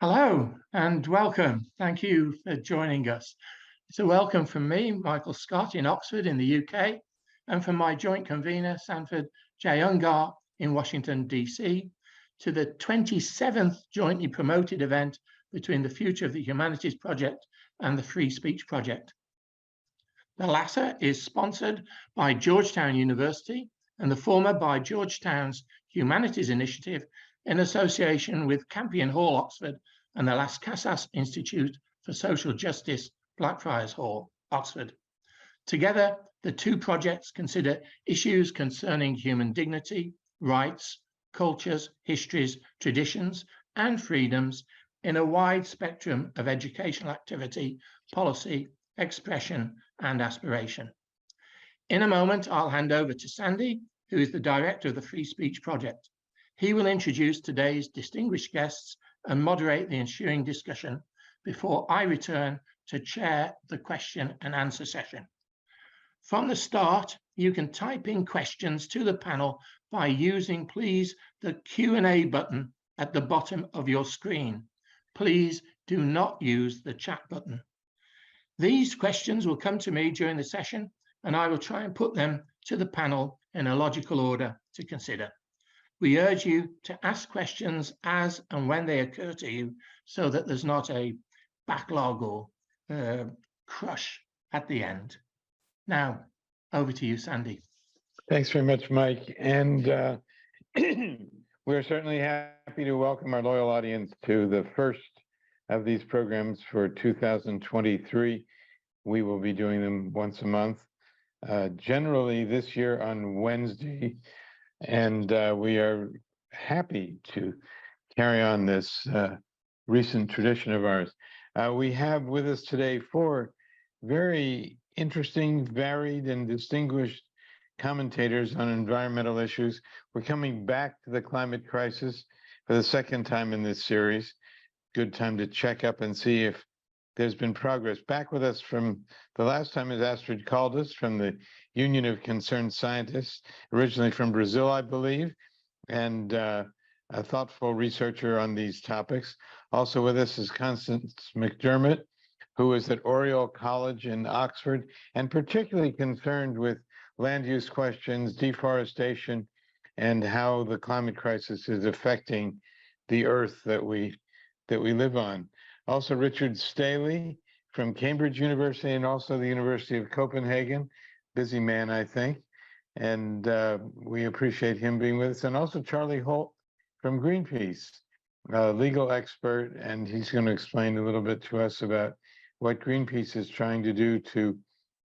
Hello and welcome. Thank you for joining us. It's a welcome from me, Michael Scott in Oxford in the UK, and from my joint convener, Sanford J. Ungar in Washington, DC, to the 27th jointly promoted event between the Future of the Humanities Project and the Free Speech Project. The latter is sponsored by Georgetown University and the former by Georgetown's Humanities Initiative in association with Campion Hall, Oxford, and the Las Casas Institute for Social Justice, Blackfriars Hall, Oxford. Together, the two projects consider issues concerning human dignity, rights, cultures, histories, traditions, and freedoms in a wide spectrum of educational activity, policy, expression, and aspiration. In a moment, I'll hand over to Sandy, who is the director of the Free Speech Project. He will introduce today's distinguished guests and moderate the ensuing discussion before I return to chair the question and answer session. From the start, you can type in questions to the panel by using, please, the Q&A button at the bottom of your screen. Please do not use the chat button. These questions will come to me during the session, and I will try and put them to the panel in a logical order to consider. We urge you to ask questions as and when they occur to you so that there's not a backlog or crush at the end. Now, over to you, Sandy. Thanks very much, Mike. And we're certainly happy to welcome our loyal audience to the first of these programs for 2023. We will be doing them once a month, generally this year on Wednesday. And we are happy to carry on this recent tradition of ours. We have with us today four very interesting, varied, and distinguished commentators on environmental issues. We're coming back to the climate crisis for the second time in this series. Good time to check up and see if there's been progress. Back with us from the last time is Astrid Caldas from the Union of Concerned Scientists, originally from Brazil, I believe, and a thoughtful researcher on these topics. Also with us is Constance McDermott, who is at Oriel College in Oxford, and particularly concerned with land use questions, deforestation, and how the climate crisis is affecting the earth that we live on. Also, Richard Staley from Cambridge University and also the University of Copenhagen. Busy man, I think. And we appreciate him being with us. And also Charlie Holt from Greenpeace, a legal expert, and he's going to explain a little bit to us about what Greenpeace is trying to do to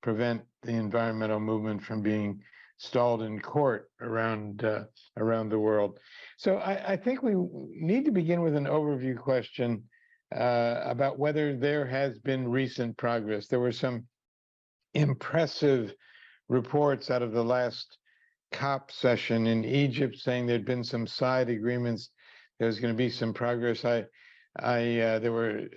prevent the environmental movement from being stalled in court around the world. So I think we need to begin with an overview question about whether there has been recent progress. There were some impressive reports out of the last COP session in Egypt saying there'd been some side agreements. There was going to be some progress. There were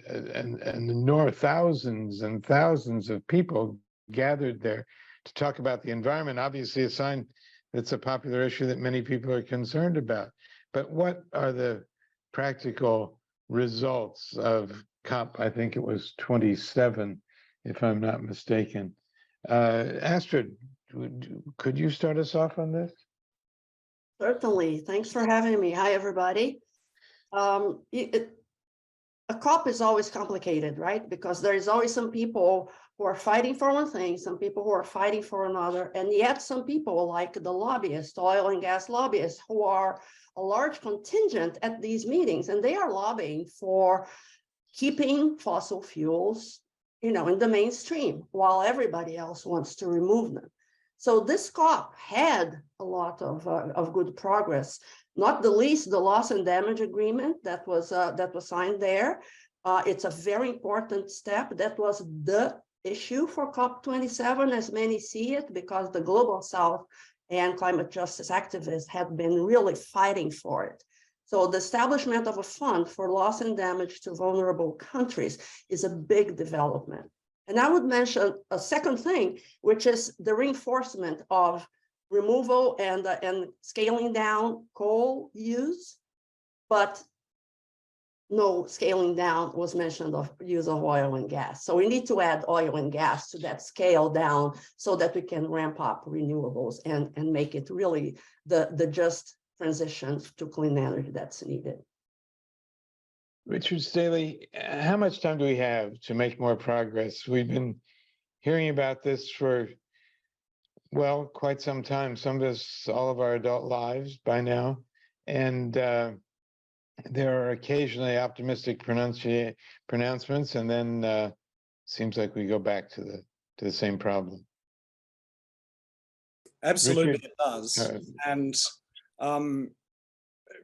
thousands and thousands of people gathered there to talk about the environment. Obviously, a sign that's a popular issue that many people are concerned about. But what are the practical results of COP? I think it was 27, if I'm not mistaken. Astrid, could you start us off on this? Certainly. Thanks for having me. Hi, everybody. A COP is always complicated, right? Because there is always some people who are fighting for one thing, some people who are fighting for another, and yet some people like the lobbyists, oil and gas lobbyists, who are a large contingent at these meetings, and they are lobbying for keeping fossil fuels, in the mainstream, while everybody else wants to remove them. So this COP had a lot of good progress, not the least the loss and damage agreement that was signed there. It's a very important step. That was the issue for COP27, as many see it, because the Global South and climate justice activists have been really fighting for it. So the establishment of a fund for loss and damage to vulnerable countries is a big development. And I would mention a second thing, which is the reinforcement of removal and scaling down coal use. But no scaling down was mentioned of use of oil and gas. So we need to add oil and gas to that scale down so that we can ramp up renewables and make it really the just transition to clean energy that's needed. Richard Staley, how much time do we have to make more progress? We've been hearing about this for, well, quite some time, some of us, all of our adult lives by now. And there are occasionally optimistic pronouncements, and then seems like we go back to the same problem. Absolutely, Richard? it does. And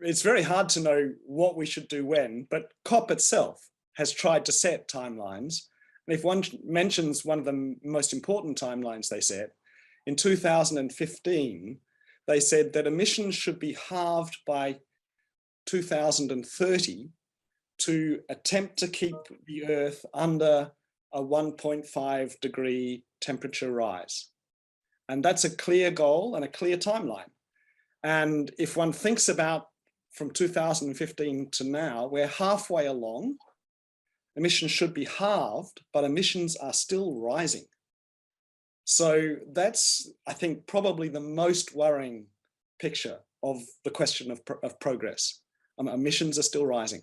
it's very hard to know what we should do when, but COP itself has tried to set timelines. And if one mentions one of the most important timelines they set, in 2015, they said that emissions should be halved by 2030 to attempt to keep the Earth under a 1.5 degree temperature rise. And that's a clear goal and a clear timeline. And if one thinks about from 2015 to now, we're halfway along. Emissions should be halved, but emissions are still rising. So that's, I think, probably the most worrying picture of the question of progress. Emissions are still rising.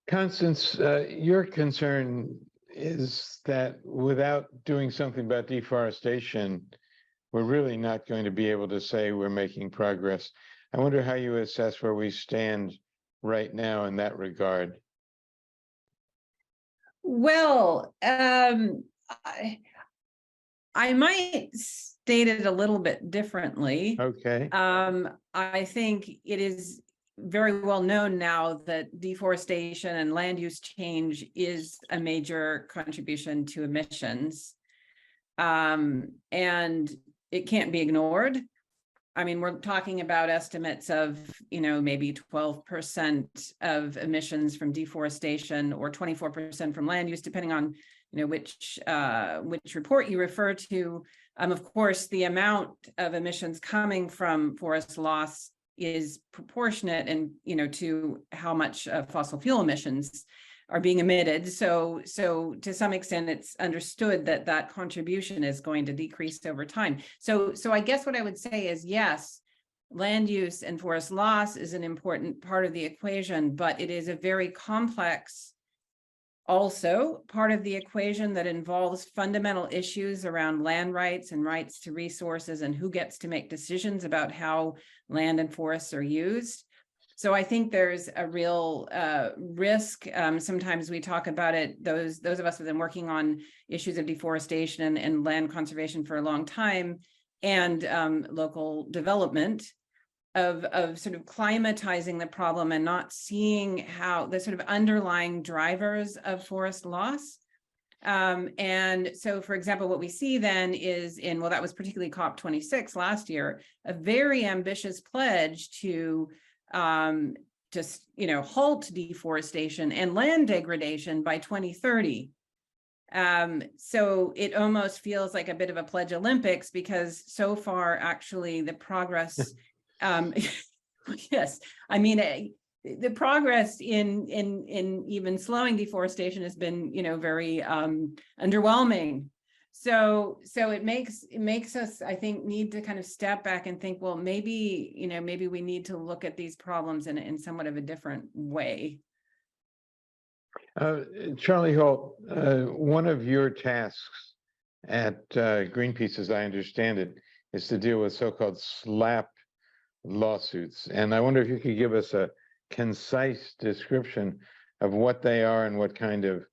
Constance, your concern is that without doing something about deforestation, we're really not going to be able to say we're making progress. I wonder how you assess where we stand right now in that regard. Well, I might state it a little bit differently. Okay. I think it is very well known now that deforestation and land use change is a major contribution to emissions. And it can't be ignored. I mean, we're talking about estimates of, maybe 12% of emissions from deforestation or 24% from land use, depending on, which report you refer to. Of course, the amount of emissions coming from forest loss is proportionate and, to how much fossil fuel emissions are being emitted. So to some extent, it's understood that that contribution is going to decrease over time. So I guess what I would say is, yes, land use and forest loss is an important part of the equation, but it is a very complex also part of the equation that involves fundamental issues around land rights and rights to resources and who gets to make decisions about how land and forests are used. So I think there's a real risk. Sometimes we talk about it, those of us who have been working on issues of deforestation and land conservation for a long time, and local development of sort of climatizing the problem and not seeing how the sort of underlying drivers of forest loss. And so, for example, what we see then is that was particularly COP26 last year, a very ambitious pledge to just, halt deforestation and land degradation by 2030. So it almost feels like a bit of a pledge Olympics, because so far, actually, the progress, yes, I mean, the progress in even slowing deforestation has been, very underwhelming. So it makes us, I think, need to kind of step back and think, well, maybe we need to look at these problems in somewhat of a different way. Charlie Holt, one of your tasks at Greenpeace, as I understand it, is to deal with so-called SLAP lawsuits. And I wonder if you could give us a concise description of what they are and what kind of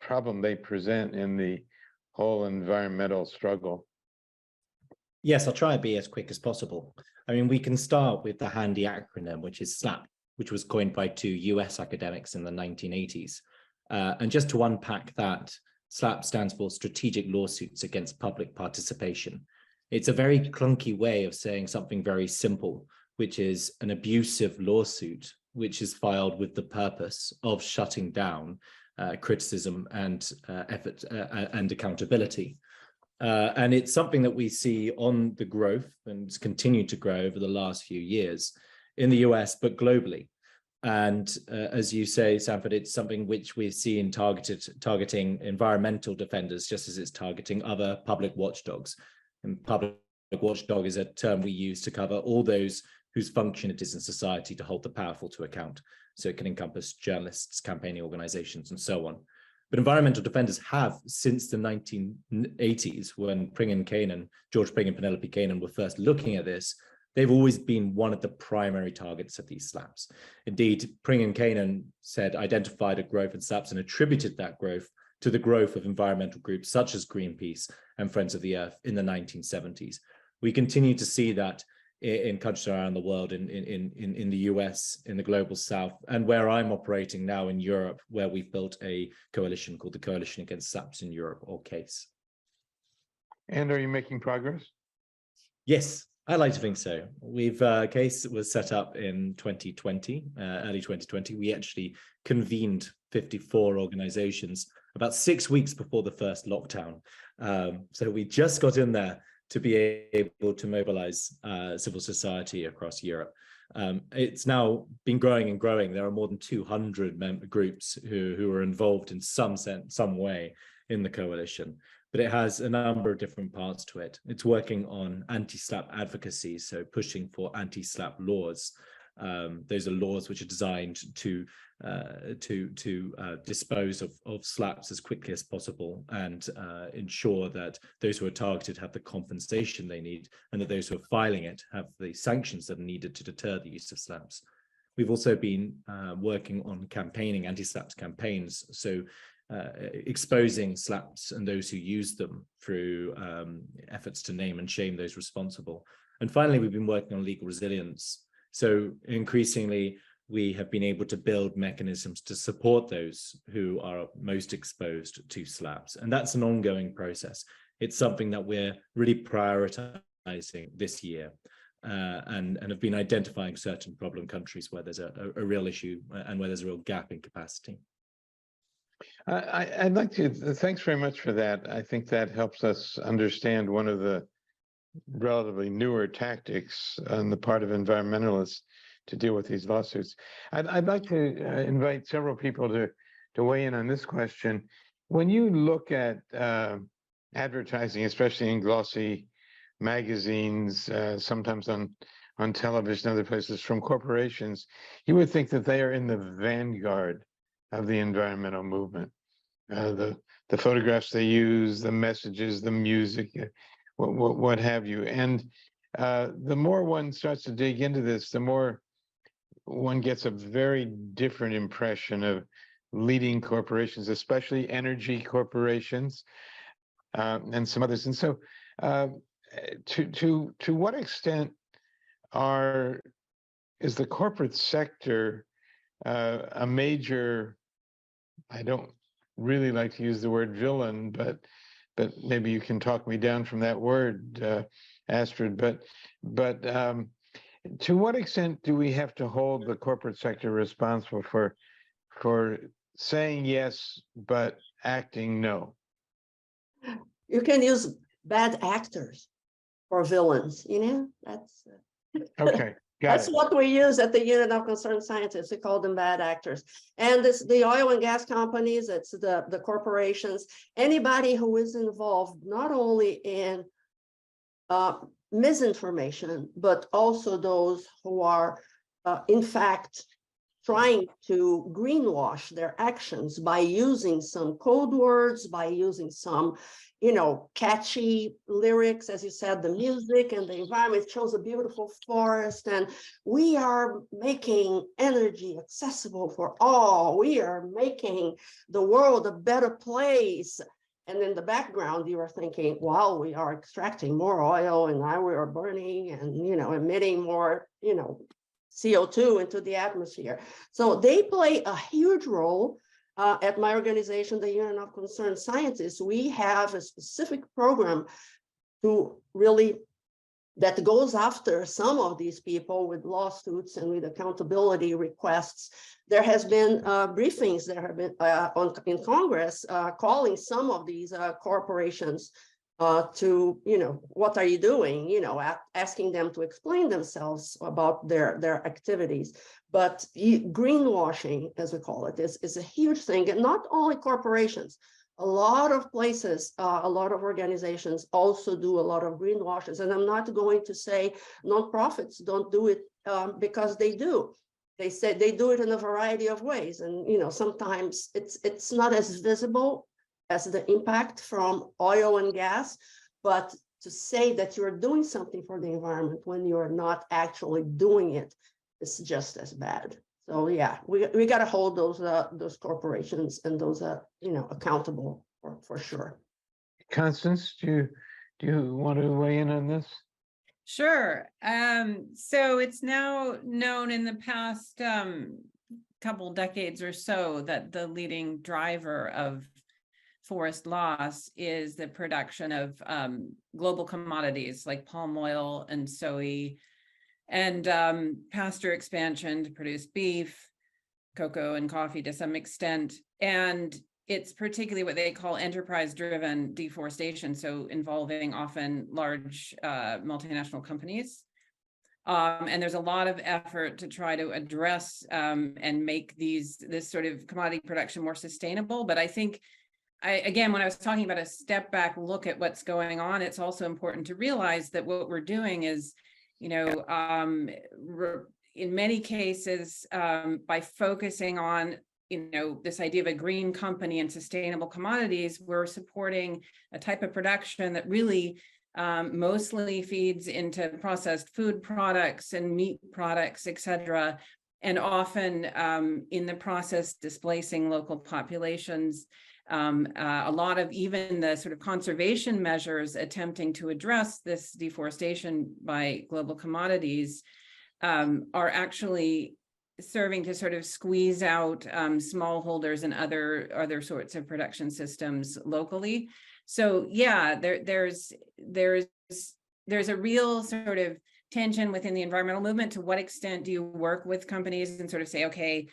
problem they present in the whole environmental struggle. Yes, I'll try and be as quick as possible. I mean, we can start with the handy acronym, which is SLAP, which was coined by two US academics in the 1980s. And just to unpack that, SLAP stands for Strategic Lawsuits Against Public Participation. It's a very clunky way of saying something very simple, which is an abusive lawsuit, which is filed with the purpose of shutting down criticism and effort and accountability. And it's something that we see on the growth and it's continued to grow over the last few years in the US, but globally. And as you say, Sanford, it's something which we've seen targeting environmental defenders, just as it's targeting other public watchdogs. And public watchdog is a term we use to cover all those whose function it is in society to hold the powerful to account. So it can encompass journalists, campaigning organizations, and so on. But environmental defenders have, since the 1980s, when George Pring and Penelope Kainan were first looking at this, they've always been one of the primary targets of these SLAPs. Indeed, Pring and Kainan identified a growth in SLAPs and attributed that growth to the growth of environmental groups such as Greenpeace and Friends of the Earth in the 1970s. We continue to see that in countries around the world, in the US, in the global south, and where I'm operating now in Europe, where we've built a coalition called the Coalition Against SLAPs in Europe, or CASE. And are you making progress? Yes, I like to think so. CASE was set up in 2020, early 2020. We actually convened 54 organizations about 6 weeks before the first lockdown. So we just got in there to be able to mobilize civil society across Europe. It's now been growing and growing. There are more than 200 groups who are involved in some way in the coalition, but it has a number of different parts to it. It's working on anti-SLAP advocacy, so pushing for anti-SLAP laws. Those are laws which are designed to dispose of SLAPs as quickly as possible and ensure that those who are targeted have the compensation they need, and that those who are filing it have the sanctions that are needed to deter the use of SLAPs. We've also been working on campaigning, anti-SLAPs campaigns, so exposing SLAPs and those who use them through efforts to name and shame those responsible. And finally, we've been working on legal resilience. So increasingly, we have been able to build mechanisms to support those who are most exposed to SLAPs. And that's an ongoing process. It's something that we're really prioritizing this year and have been identifying certain problem countries where there's a real issue and where there's a real gap in capacity. I'd like to, thanks very much for that. I think that helps us understand one of the relatively newer tactics on the part of environmentalists to deal with these lawsuits. I'd like to invite several people to weigh in on this question. When you look at advertising, especially in glossy magazines, sometimes on television, other places, from corporations, you would think that they are in the vanguard of the environmental movement. The photographs they use, the messages, the music, what have you. And the more one starts to dig into this, the more one gets a very different impression of leading corporations, especially energy corporations and some others. And so to what extent is the corporate sector a major, I don't really like to use the word villain, but maybe you can talk me down from that word, Astrid. But to what extent do we have to hold the corporate sector responsible for saying yes but acting no? You can use bad actors or villains. That's okay. That's what we use at the Union of Concerned Scientists. We call them bad actors. And the oil and gas companies, it's the corporations, anybody who is involved not only in misinformation, but also those who are, in fact, trying to greenwash their actions by using some code words, by using some catchy lyrics, as you said, the music and the environment shows a beautiful forest, and we are making energy accessible for all. We are making the world a better place. And in the background, you are thinking, wow, we are extracting more oil, and now we are burning and emitting more, CO2 into the atmosphere. So they play a huge role. At my organization, the Union of Concerned Scientists, we have a specific program that goes after some of these people with lawsuits and with accountability requests. There has been briefings, there have been in Congress calling some of these corporations to, what are you doing? Asking them to explain themselves about their activities. But greenwashing, as we call it, is a huge thing, and not only corporations. A lot of places, a lot of organizations also do a lot of greenwashes. And I'm not going to say nonprofits don't do it, because they do. They say they do it in a variety of ways. And, sometimes it's not as visible as the impact from oil and gas, but to say that you're doing something for the environment when you're not actually doing it is just as bad. So yeah, we got to hold those corporations and those accountable for sure. Constance, do you want to weigh in on this? Sure. So it's now known in the past couple decades or so that the leading driver of forest loss is the production of global commodities like palm oil and soy, and pasture expansion to produce beef, cocoa, and coffee to some extent. And it's particularly what they call enterprise-driven deforestation, so involving often large multinational companies. And there's a lot of effort to try to address and make this sort of commodity production more sustainable. But I think, again, when I was talking about a step back look at what's going on, it's also important to realize that what we're doing is, in many cases, by focusing on, this idea of a green company and sustainable commodities, we're supporting a type of production that really mostly feeds into processed food products and meat products, et cetera, and often in the process displacing local populations. A lot of even the sort of conservation measures attempting to address this deforestation by global commodities are actually serving to sort of squeeze out smallholders and other sorts of production systems locally. So yeah, there's a real sort of tension within the environmental movement. To what extent do you work with companies and sort of say, okay,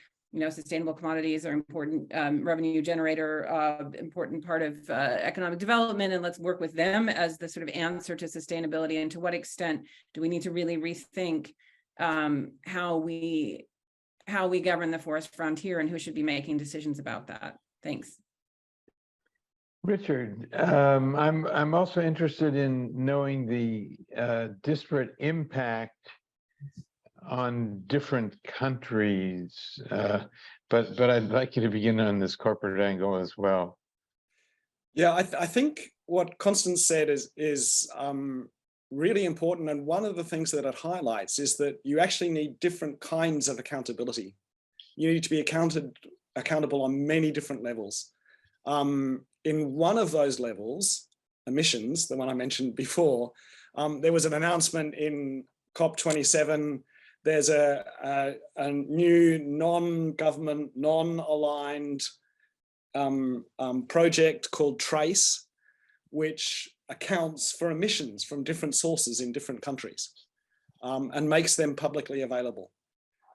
sustainable commodities are important revenue generator, important part of economic development, and let's work with them as the sort of answer to sustainability. And to what extent do we need to really rethink how we govern the forest frontier and who should be making decisions about that? Thanks. Richard, I'm also interested in knowing the disparate impact on different countries, but I'd like you to begin on this corporate angle as well. Yeah, I think what Constance said is really important, and one of the things that it highlights is that you actually need different kinds of accountability. You need to be accountable on many different levels. In one of those levels, emissions, the one I mentioned before, there was an announcement in COP27. There's a new non-government, non-aligned project called TRACE, which accounts for emissions from different sources in different countries and makes them publicly available.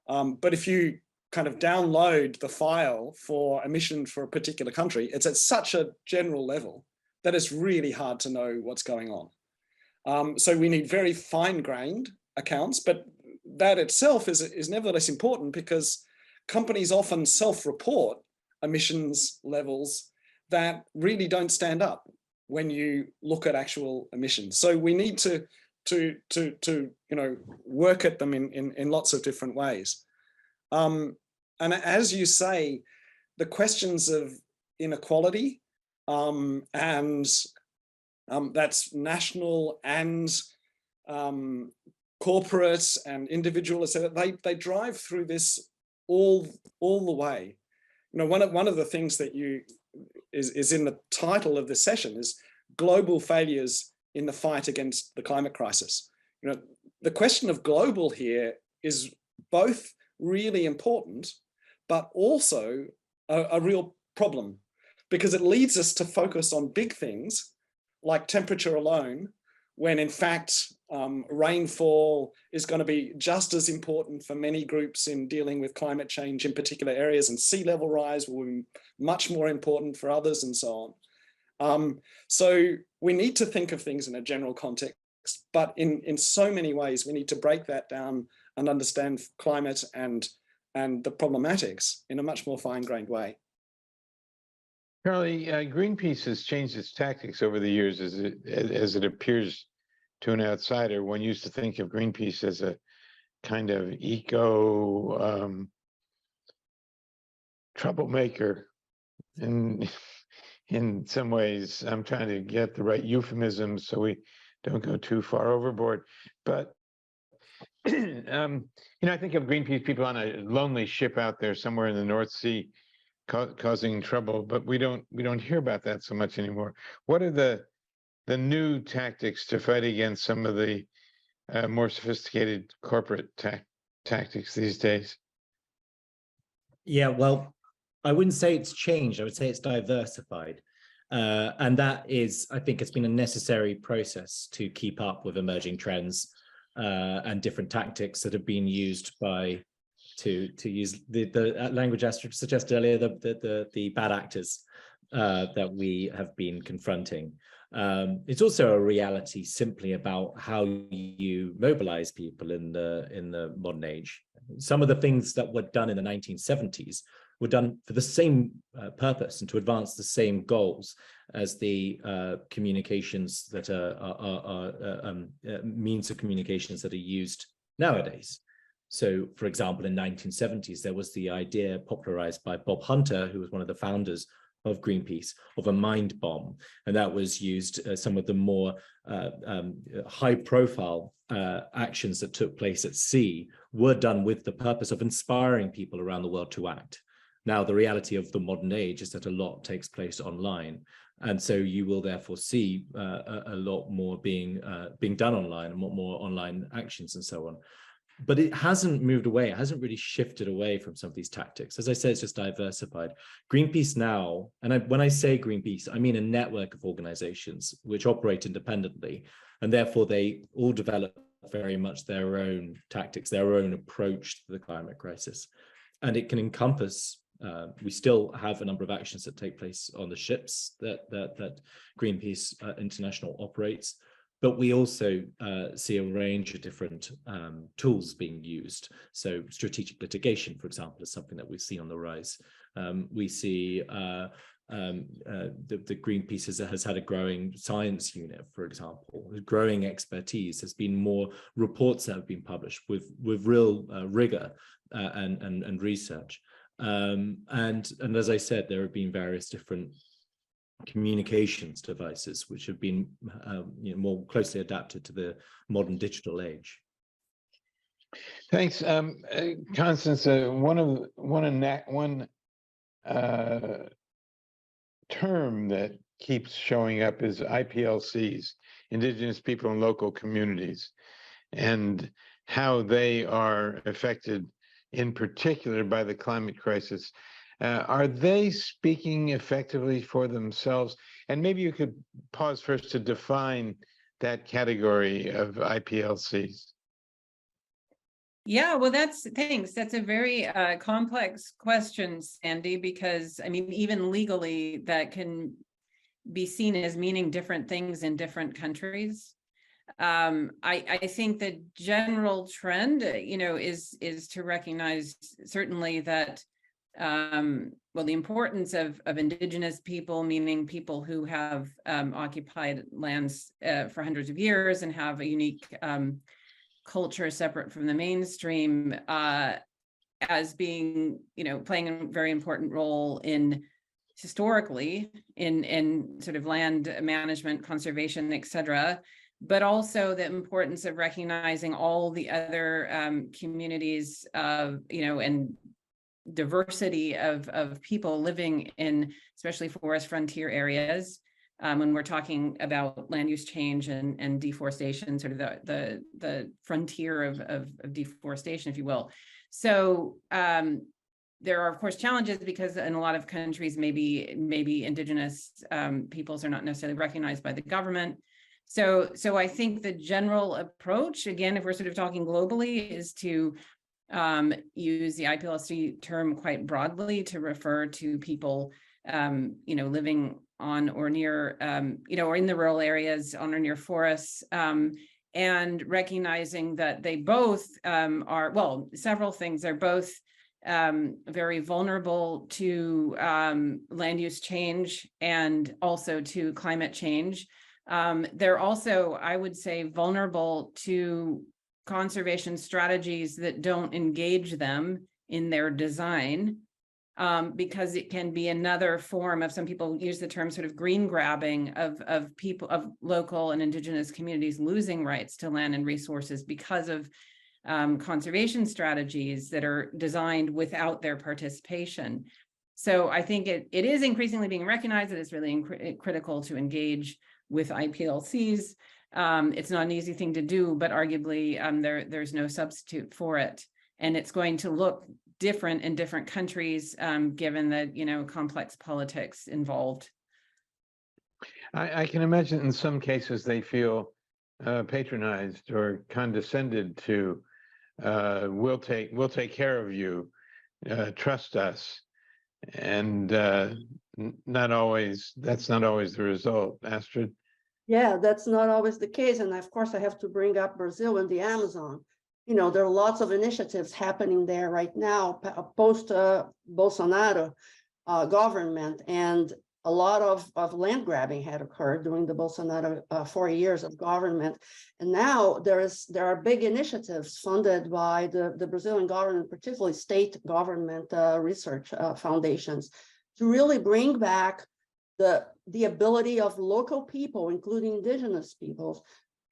But if you kind of download the file for emission for a particular country, it's at such a general level that it's really hard to know what's going on. So we need very fine-grained accounts, but that itself is nevertheless important because companies often self-report emissions levels that really don't stand up when you look at actual emissions. So we need to work at them in lots of different ways. And as you say, the questions of inequality and that's national and corporate and individual, etc. They drive through this all the way. One of the things that is in the title of this session is global failures in the fight against the climate crisis. The question of global here is both really important, but also a real problem, because it leads us to focus on big things like temperature alone, when in fact rainfall is going to be just as important for many groups in dealing with climate change in particular areas, and sea level rise will be much more important for others, and so So we need to think of things in a general context, but in so many ways, we need to break that down and understand climate and the problematics in a much more fine-grained way. Charlie, Greenpeace has changed its tactics over the years as it appears to an outsider. One used to think of Greenpeace as a kind of eco troublemaker. And in some ways, I'm trying to get the right euphemisms so we don't go too far overboard. But I think of Greenpeace people on a lonely ship out there somewhere in the North Sea, causing trouble. But we don't hear about that so much anymore. What are the new tactics to fight against some of the more sophisticated corporate tactics these days? Yeah, well, I wouldn't say it's changed. I would say it's diversified. And that is, I think it's been a necessary process to keep up with emerging trends and different tactics that have been used to use the language I suggested earlier, the bad actors that we have been confronting. It's also a reality simply about how you mobilize people in the modern age. Some of the things that were done in the 1970s were done for the same purpose and to advance the same goals as the communications that are means of communications that are used nowadays. So, for example, in 1970s, there was the idea popularized by Bob Hunter, who was one of the founders of Greenpeace, of a mind bomb. And that was used, some of the more high-profile actions that took place at sea were done with the purpose of inspiring people around the world to act. Now, the reality of the modern age is that a lot takes place online. And so you will therefore see a lot more being done online and more online actions and so on. But it hasn't moved away. It hasn't really shifted away from some of these tactics. As I said, it's just diversified. Greenpeace now, and when I say Greenpeace, I mean a network of organizations which operate independently, and therefore they all develop very much their own tactics, their own approach to the climate crisis. And it can encompass, we still have a number of actions that take place on the ships that Greenpeace International operates. But we also see a range of different tools being used. So strategic litigation, for example, is something that we see on the rise. We see the Greenpeace has had a growing science unit, for example, growing expertise. There's been more reports that have been published with real rigor and research. And as I said, there have been various different communications devices which have been more closely adapted to the modern digital age. Thanks, Constance. One term that keeps showing up is IPLCs, Indigenous People and Local Communities, and how they are affected in particular by the climate crisis. Are they speaking effectively for themselves? And maybe you could pause first to define that category of IPLCs. Yeah, well, thanks. That's a very complex question, Sandy, because I mean, even legally, that can be seen as meaning different things in different countries. I think the general trend, is to recognize certainly that the importance of Indigenous people, meaning people who have occupied lands for hundreds of years and have a unique culture separate from the mainstream, as being, playing a very important role historically in sort of land management, conservation, et cetera, but also the importance of recognizing all the other communities of, and diversity of people living in especially forest frontier areas, when we're talking about land use change and deforestation, sort of the frontier of deforestation, if you will. So there are of course challenges because in a lot of countries maybe Indigenous peoples are not necessarily recognized by the government. So I think the general approach, again, if we're sort of talking globally, is to use the IPLC term quite broadly to refer to people living on or near, or in the rural areas on or near forests, and recognizing that they both are, well, several things. They're both very vulnerable to land use change and also to climate change. They're also, I would say, vulnerable to conservation strategies that don't engage them in their design, because it can be another form of, some people use the term sort of green grabbing of people, of local and indigenous communities losing rights to land and resources because of conservation strategies that are designed without their participation. So I think it is increasingly being recognized that it's really critical to engage with IPLCs. It's not an easy thing to do, but arguably there's no substitute for it. And it's going to look different in different countries, given the complex politics involved. I can imagine in some cases they feel patronized or condescended to. We'll take care of you. Trust us, and that's not always the result. Astrid. Yeah, that's not always the case. And of course, I have to bring up Brazil and the Amazon. There are lots of initiatives happening there right now, post Bolsonaro government, and a lot of land grabbing had occurred during the Bolsonaro 4 years of government. And now there are big initiatives funded by the Brazilian government, particularly state government research foundations, to really bring back the ability of local people, including indigenous peoples,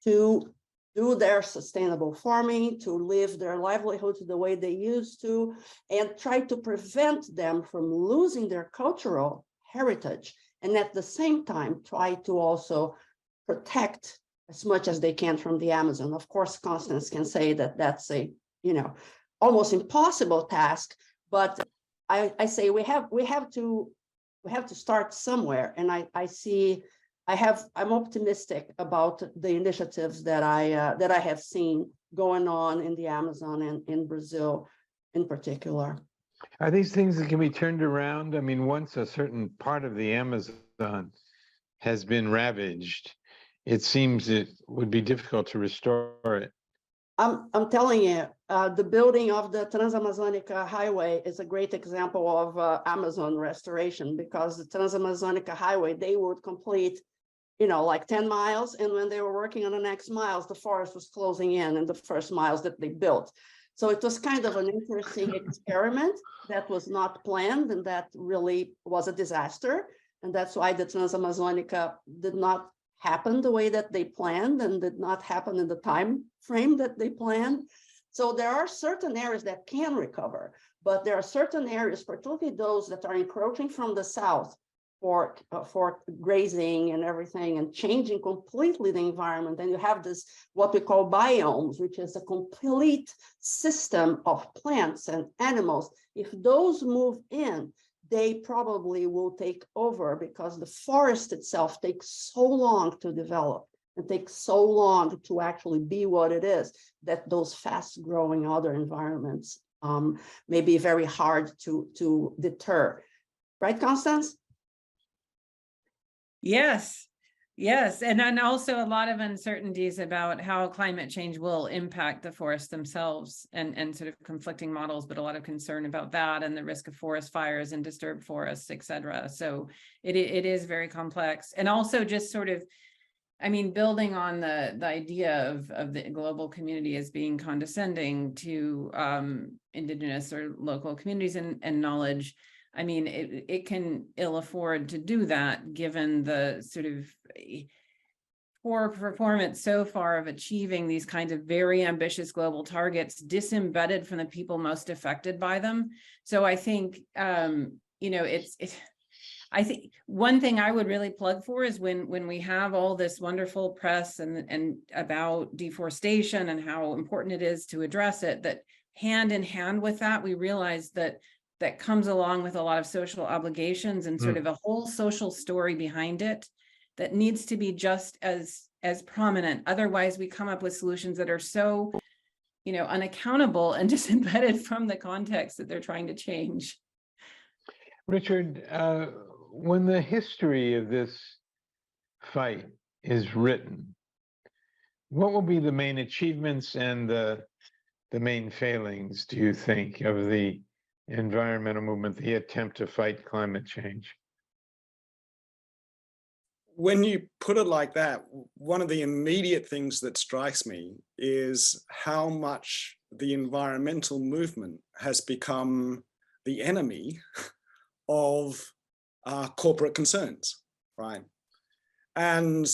to do their sustainable farming, to live their livelihoods the way they used to, and try to prevent them from losing their cultural heritage, and at the same time try to also protect as much as they can from the Amazon. Of course, Constance can say that that's a almost impossible task, but I say we have to start somewhere, and I'm optimistic about the initiatives that I have seen going on in the Amazon and in Brazil in particular. Are these things that can be turned around? I mean, once a certain part of the Amazon has been ravaged, it seems it would be difficult to restore it. I'm telling you, the building of the Trans-Amazonica Highway is a great example of Amazon restoration, because the Trans-Amazonica Highway, they would complete, like 10 miles. And when they were working on the next miles, the forest was closing in the first miles that they built. So it was kind of an interesting experiment that was not planned, and that really was a disaster. And that's why the Trans-Amazonica did not happen the way that they planned, and did not happen in the time frame that they planned. So there are certain areas that can recover, but there are certain areas, particularly those that are encroaching from the south for grazing and everything, and changing completely the environment. And you have this, what we call biomes, which is a complete system of plants and animals. If those move in, they probably will take over, because the forest itself takes so long to develop and takes so long to actually be what it is, that those fast growing other environments may be very hard to deter. Right, Constance? Yes, and then also a lot of uncertainties about how climate change will impact the forests themselves, and sort of conflicting models, but a lot of concern about that and the risk of forest fires and disturbed forests, et cetera. So it is very complex. And also just sort of, building on the idea of the global community as being condescending to indigenous or local communities and knowledge. It can ill afford to do that, given the sort of poor performance so far of achieving these kinds of very ambitious global targets, disembedded from the people most affected by them. So I think, I think one thing I would really plug for is when we have all this wonderful press and about deforestation and how important it is to address it, that hand in hand with that, we realize that comes along with a lot of social obligations and sort of a whole social story behind it that needs to be just as prominent. Otherwise, we come up with solutions that are so, unaccountable and disembedded from the context that they're trying to change. Richard, when the history of this fight is written, what will be the main achievements and the main failings, do you think, of the environmental movement, the attempt to fight climate change? When you put it like that, one of the immediate things that strikes me is how much the environmental movement has become the enemy of corporate concerns, right? And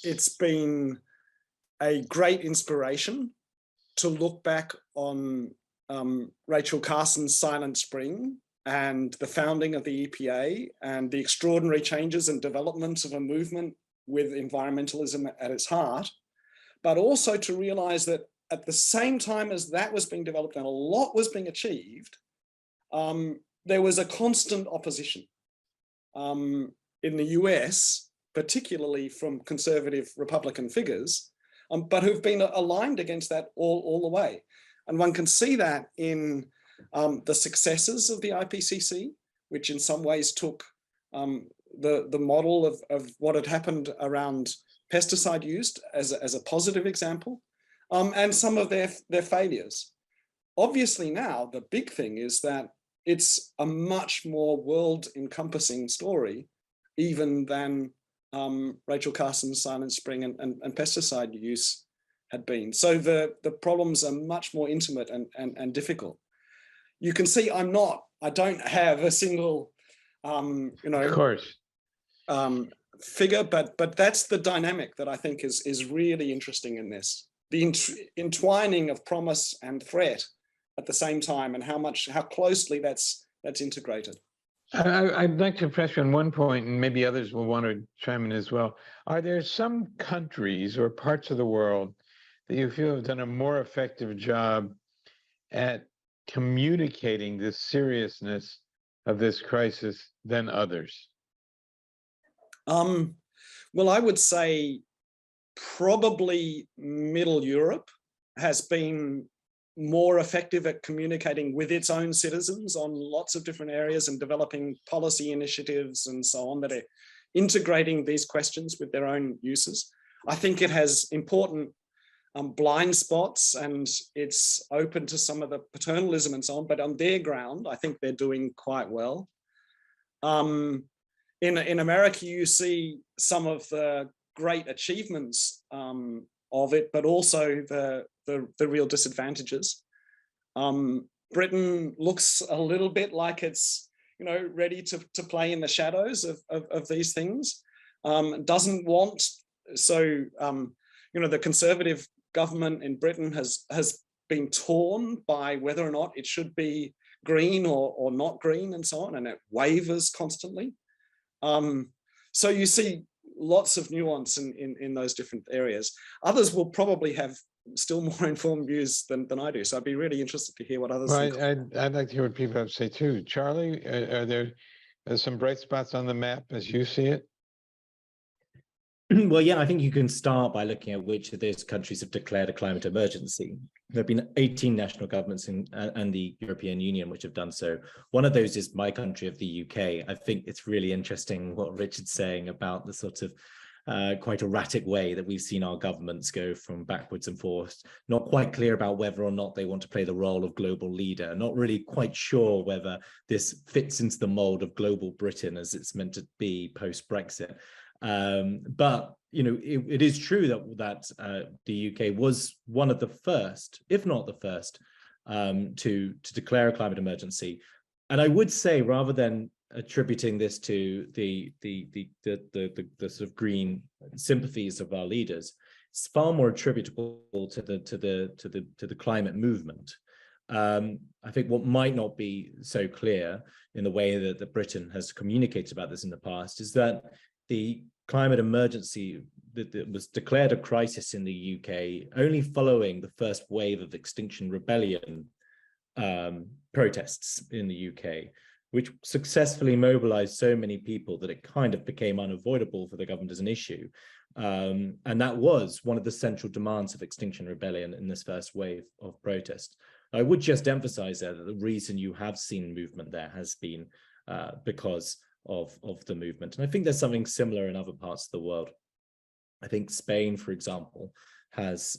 it's been a great inspiration to look back on Rachel Carson's Silent Spring and the founding of the EPA and the extraordinary changes and development of a movement with environmentalism at its heart, but also to realize that at the same time as that was being developed and a lot was being achieved, there was a constant opposition in the US, particularly from conservative Republican figures, but who've been aligned against that all the way. And one can see that in the successes of the IPCC, which in some ways took the model of what had happened around pesticide use as a positive example, and some of their failures. Obviously now, the big thing is that it's a much more world-encompassing story, even than Rachel Carson's Silent Spring and pesticide use had been. So the problems are much more intimate and difficult. You can see I don't have a single, Of course. figure, but that's the dynamic that I think is really interesting in this. The entwining of promise and threat at the same time, and how closely that's integrated. I'd like to press you on one point, and maybe others will want to chime in as well. Are there some countries or parts of the world that you feel have done a more effective job at communicating the seriousness of this crisis than others? Well, I would say probably Middle Europe has been more effective at communicating with its own citizens on lots of different areas and developing policy initiatives and so on that are integrating these questions with their own uses. I think it has important blind spots, and it's open to some of the paternalism and so on, but on their ground, I think they're doing quite well. In America, you see some of the great achievements of it, but also the real disadvantages. Britain looks a little bit like it's ready to play in the shadows of these things. Doesn't want, so the Conservative government in Britain has been torn by whether or not it should be green or not green and so on, and it wavers constantly. So you see lots of nuance in those different areas. Others will probably have still more informed views than I do. So I'd be really interested to hear what others think. I'd like to hear what people have to say too. Charlie, are there some bright spots on the map as you see it? Well, yeah, I think you can start by looking at which of those countries have declared a climate emergency. There have been 18 national governments and the European Union which have done so. One of those is my country of the UK. I think it's really interesting what Richard's saying about the sort of quite erratic way that we've seen our governments go from backwards and forwards, not quite clear about whether or not they want to play the role of global leader, not really quite sure whether this fits into the mold of global Britain as it's meant to be post-Brexit. But it is true that the UK was one of the first, if not the first, to declare a climate emergency. And I would say, rather than attributing this to the sort of green sympathies of our leaders, it's far more attributable to the climate movement. I think what might not be so clear in the way that Britain has communicated about this in the past is that the climate emergency that was declared a crisis in the UK only following the first wave of Extinction Rebellion protests in the UK, which successfully mobilized so many people that it kind of became unavoidable for the government as an issue. And that was one of the central demands of Extinction Rebellion in this first wave of protest. I would just emphasize there that the reason you have seen movement there has been because of the movement. And I think there's something similar in other parts of the world. I think Spain, for example, has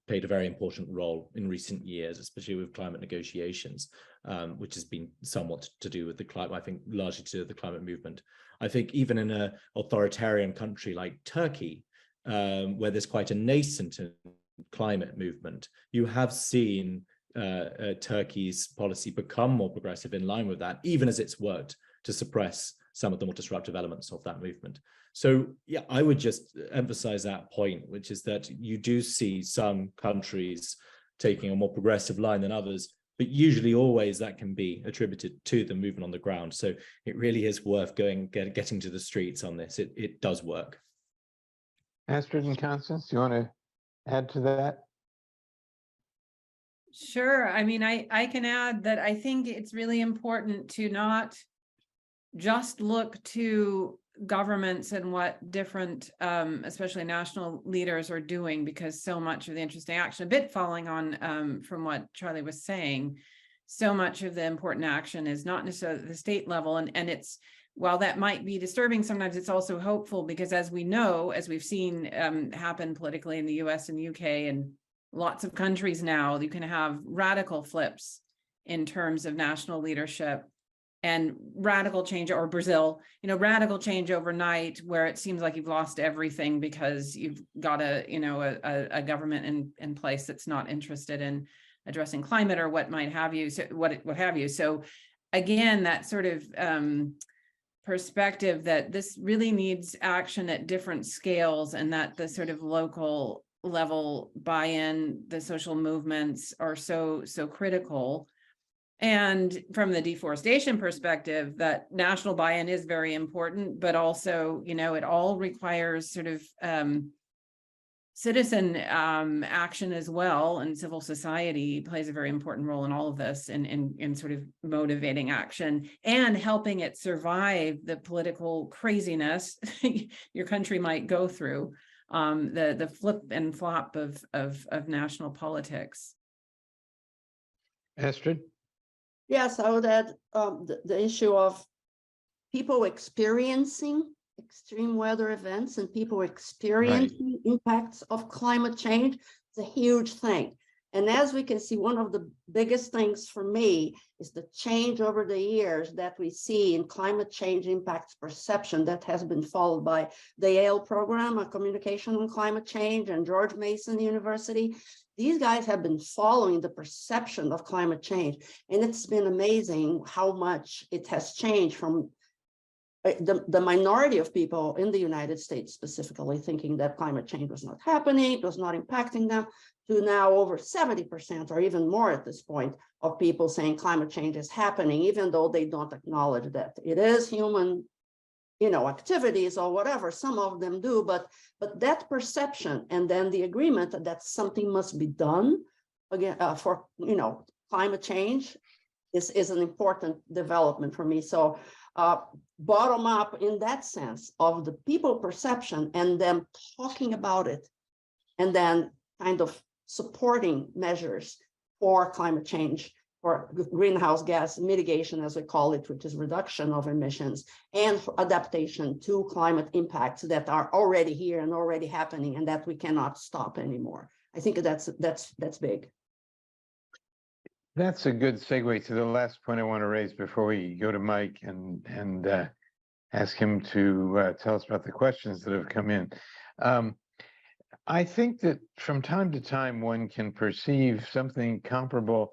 played a very important role in recent years, especially with climate negotiations, which has been somewhat to do with the climate, I think largely to do with the climate movement. I think even in an authoritarian country like Turkey, where there's quite a nascent climate movement, you have seen Turkey's policy become more progressive in line with that, even as it's worked to suppress some of the more disruptive elements of that movement. So yeah, I would just emphasize that point, which is that you do see some countries taking a more progressive line than others, but usually always that can be attributed to the movement on the ground. So it really is worth getting to the streets on this. It does work. Astrid and Constance, do you want to add to that? Sure. I mean, I can add that I think it's really important to not just look to governments and what different, especially national leaders are doing, because so much of the interesting action, a bit following on from what Charlie was saying, so much of the important action is not necessarily at the state level. And it's, while that might be disturbing, sometimes it's also hopeful, because as we know, as we've seen happen politically in the US and UK and lots of countries now, you can have radical flips in terms of national leadership and radical change, or Brazil, radical change overnight, where it seems like you've lost everything because you've got a government in place that's not interested in addressing climate or what might have you. So what have you. So again, that sort of perspective that this really needs action at different scales, and that the sort of local level buy-in, the social movements are so critical. And from the deforestation perspective, that national buy-in is very important, but also, it all requires sort of citizen action as well, and civil society plays a very important role in all of this, in sort of motivating action and helping it survive the political craziness your country might go through, the flip and flop of national politics. Astrid? Yes, I would add the issue of people experiencing extreme weather events and people experiencing impacts of climate change. It's a huge thing. And as we can see, one of the biggest things for me is the change over the years that we see in climate change impacts perception that has been followed by the Yale program on communication on climate change and George Mason University. These guys have been following the perception of climate change, and it's been amazing how much it has changed from the minority of people in the United States specifically thinking that climate change was not happening, it was not impacting them, to now over 70% or even more at this point of people saying climate change is happening, even though they don't acknowledge that it is human activities or whatever. Some of them do, but that perception and then the agreement that something must be done again for climate change is an important development for me. So bottom up in that sense of the people perception and them talking about it, and then kind of supporting measures for climate change, for greenhouse gas mitigation, as we call it, which is reduction of emissions, and adaptation to climate impacts that are already here and already happening and that we cannot stop anymore. I think that's big. That's a good segue to the last point I want to raise before we go to Mike and ask him to tell us about the questions that have come in. I think that from time to time, one can perceive something comparable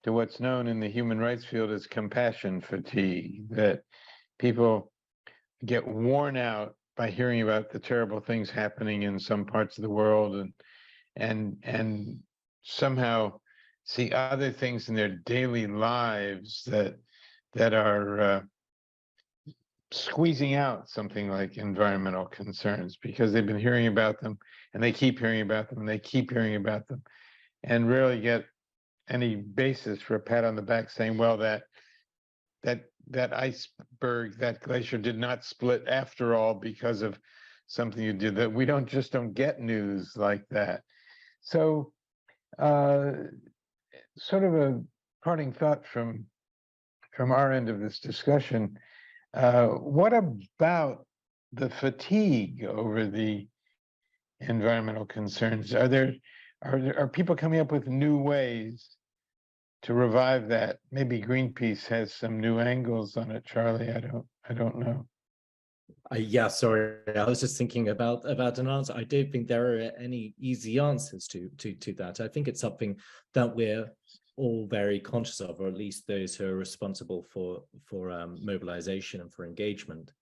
to what's known in the human rights field as compassion fatigue, that people get worn out by hearing about the terrible things happening in some parts of the world and somehow see other things in their daily lives that are squeezing out something like environmental concerns because they've been hearing about them and they keep hearing about them and they keep hearing about them and rarely get any basis for a pat on the back saying, well, that iceberg, that glacier did not split after all because of something you did. That we don't get news like that. So sort of a parting thought from from our end of this discussion. What about the fatigue over the environmental concerns? Are people coming up with new ways to revive that? Maybe Greenpeace has some new angles on it, Charlie. I don't know. Yeah, sorry, I was just thinking about an answer. I don't think there are any easy answers to that. I think it's something that we're all very conscious of, or at least those who are responsible for mobilization and for engagement.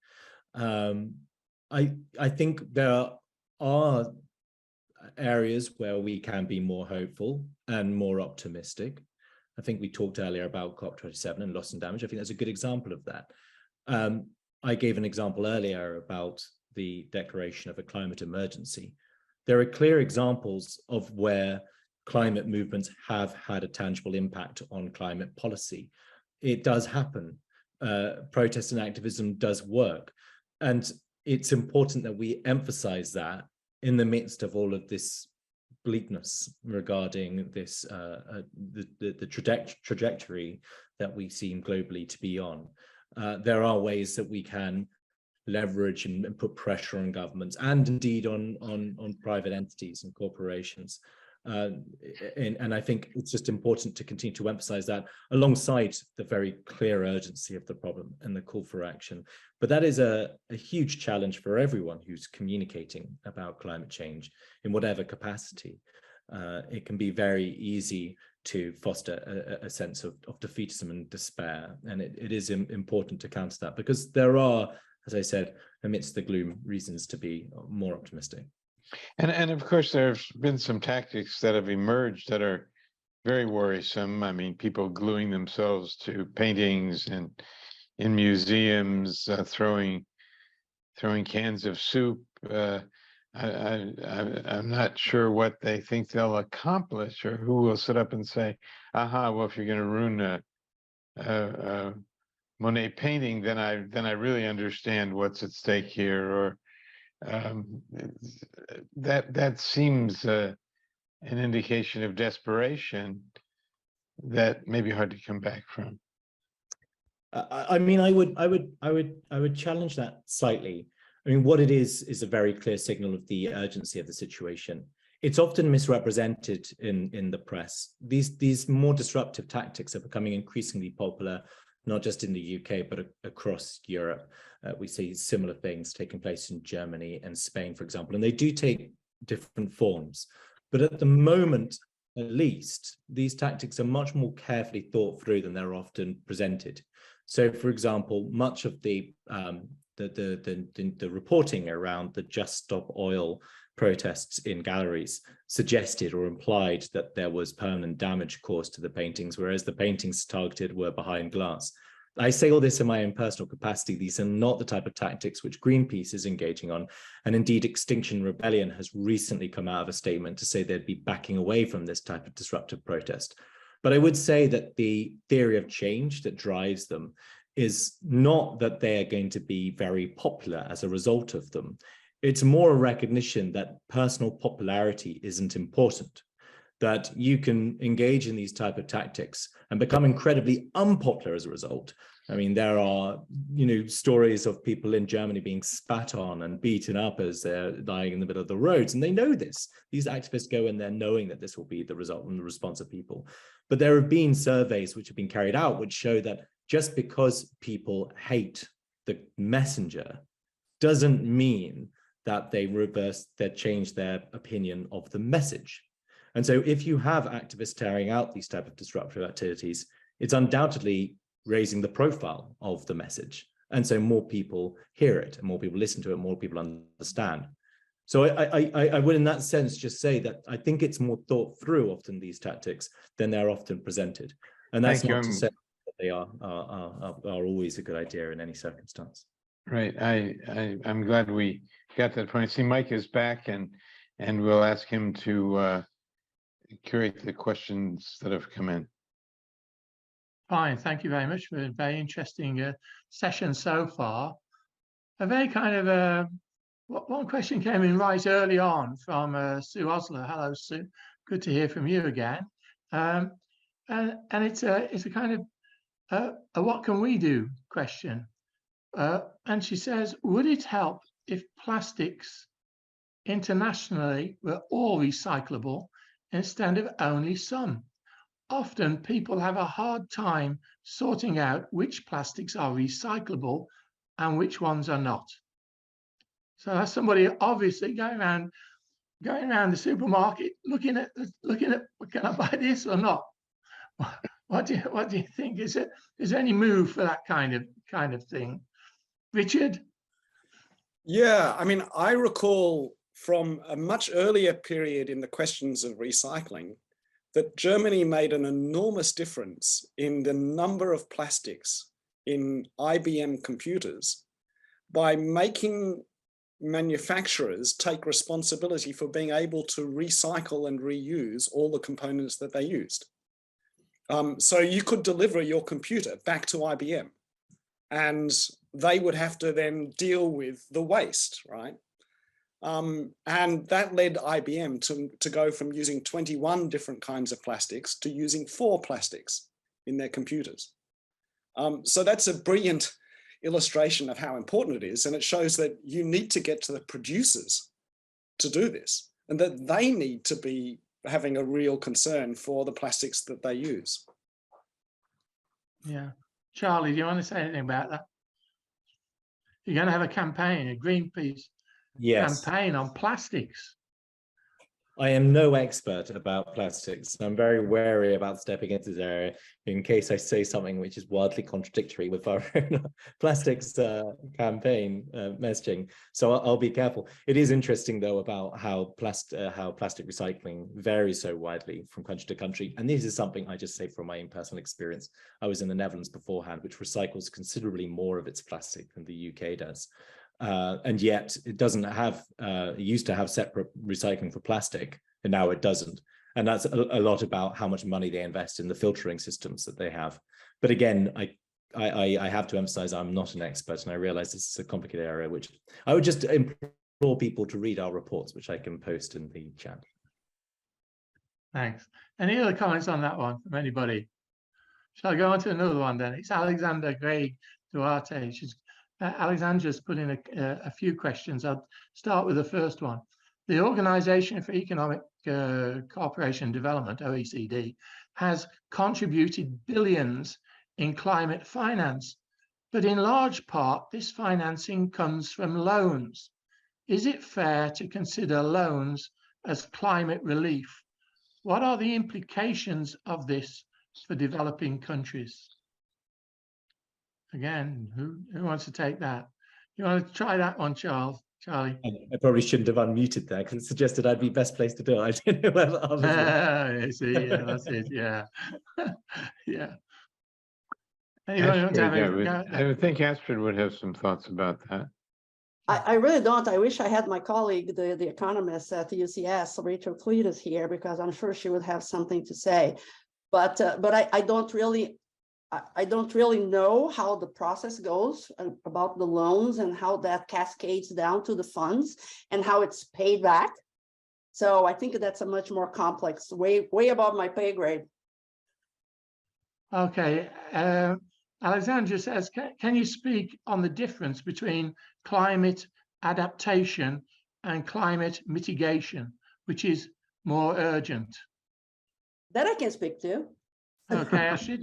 I think there are areas where we can be more hopeful and more optimistic. I think we talked earlier about COP27 and loss and damage. I think that's a good example of that. I gave an example earlier about the declaration of a climate emergency. There are clear examples of where climate movements have had a tangible impact on climate policy. It does happen. Protest and activism does work. And it's important that we emphasize that in the midst of all of this bleakness regarding this the trajectory that we seem globally to be on. There are ways that we can leverage and put pressure on governments and indeed on private entities and corporations. And I think it's just important to continue to emphasize that alongside the very clear urgency of the problem and the call for action. But that is a huge challenge for everyone who's communicating about climate change in whatever capacity. It can be very easy to foster a sense of defeatism and despair. And it is important to counter that, because there are, as I said, amidst the gloom, reasons to be more optimistic. And of course, there's been some tactics that have emerged that are very worrisome. I mean, people gluing themselves to paintings and in museums, throwing cans of soup. I'm not sure what they think they'll accomplish, or who will sit up and say, "Aha! Well, if you're going to ruin a Monet painting, then I really understand what's at stake here." Or that seems an indication of desperation that may be hard to come back from. I mean, I would challenge that slightly. I mean, what it is a very clear signal of the urgency of the situation. It's often misrepresented in the press. These more disruptive tactics are becoming increasingly popular, not just in the UK, but across Europe. We see similar things taking place in Germany and Spain, for example, and they do take different forms. But at the moment, at least, these tactics are much more carefully thought through than they're often presented. So, for example, much of the reporting around the Just Stop Oil protests in galleries suggested or implied that there was permanent damage caused to the paintings, whereas the paintings targeted were behind glass. I say all this in my own personal capacity. These are not the type of tactics which Greenpeace is engaging on. And indeed, Extinction Rebellion has recently come out of a statement to say they'd be backing away from this type of disruptive protest. But I would say that the theory of change that drives them is not that they are going to be very popular as a result of them. It's more a recognition that personal popularity isn't important, that you can engage in these type of tactics and become incredibly unpopular as a result. I mean, there are, stories of people in Germany being spat on and beaten up as they're lying in the middle of the roads, and they know this. These activists go in there knowing that this will be the result and the response of people. But there have been surveys which have been carried out which show that just because people hate the messenger doesn't mean that they change their opinion of the message. And so if you have activists carrying out these type of disruptive activities, it's undoubtedly raising the profile of the message. And so more people hear it, and more people listen to it, more people understand. So I would, in that sense, just say that I think it's more thought through often, these tactics, than they're often presented. And that's not to say that they are always a good idea in any circumstance. Right. I'm glad we got that point. I see Mike is back, and we'll ask him to curate the questions that have come in. Fine. Thank you very much for a very interesting session so far. A very kind of one question came in right early on from Sue Osler. Hello, Sue. Good to hear from you again. And it's a kind of what can we do question. And she says, would it help if plastics internationally were all recyclable instead of only some? Often people have a hard time sorting out which plastics are recyclable and which ones are not. So that's somebody obviously going around the supermarket looking at can I buy this or not? What do you think? Is there any move for that kind of thing? Richard? Yeah, I mean, I recall from a much earlier period in the questions of recycling that Germany made an enormous difference in the number of plastics in IBM computers by making manufacturers take responsibility for being able to recycle and reuse all the components that they used. So you could deliver your computer back to IBM and they would have to then deal with the waste, right? And that led IBM to go from using 21 different kinds of plastics to using 4 plastics in their computers. So that's a brilliant illustration of how important it is. And it shows that you need to get to the producers to do this and that they need to be having a real concern for the plastics that they use. Yeah. Charlie, do you want to say anything about that? You're going to have a campaign, a Greenpeace campaign on plastics. I am no expert about plastics. I'm very wary about stepping into this area in case I say something which is wildly contradictory with our own plastics campaign messaging. So I'll be careful. It is interesting, though, about how plastic recycling varies so widely from country to country. And this is something I just say from my own personal experience. I was in the Netherlands beforehand, which recycles considerably more of its plastic than the UK does. And yet it doesn't have, it used to have separate recycling for plastic, and now it doesn't. And that's a lot about how much money they invest in the filtering systems that they have. But again, I have to emphasize I'm not an expert, and I realize this is a complicated area, which I would just implore people to read our reports, which I can post in the chat. Thanks. Any other comments on that one from anybody? Shall I go on to another one then? It's Alexander Gregg Duarte. Alexandra's put in a few questions. I'll start with the first one. The Organization for Economic Cooperation and Development, OECD, has contributed billions in climate finance, but in large part, this financing comes from loans. Is it fair to consider loans as climate relief? What are the implications of this for developing countries? Again, who wants to take that? You want to try that one, Charlie? I probably shouldn't have unmuted there because it suggested I'd be best placed to do it. I don't know whether others yeah, that's it. Yeah, yeah. I would think Astrid would have some thoughts about that. I really don't. I wish I had my colleague, the economist at the UCS, Rachel Cletus, here, because I'm sure she would have something to say. But I don't really know how the process goes about the loans and how that cascades down to the funds and how it's paid back. So I think that's a much more complex, way above my pay grade. Okay. Alexandra says, can you speak on the difference between climate adaptation and climate mitigation, which is more urgent? That I can speak to. Okay, Astrid.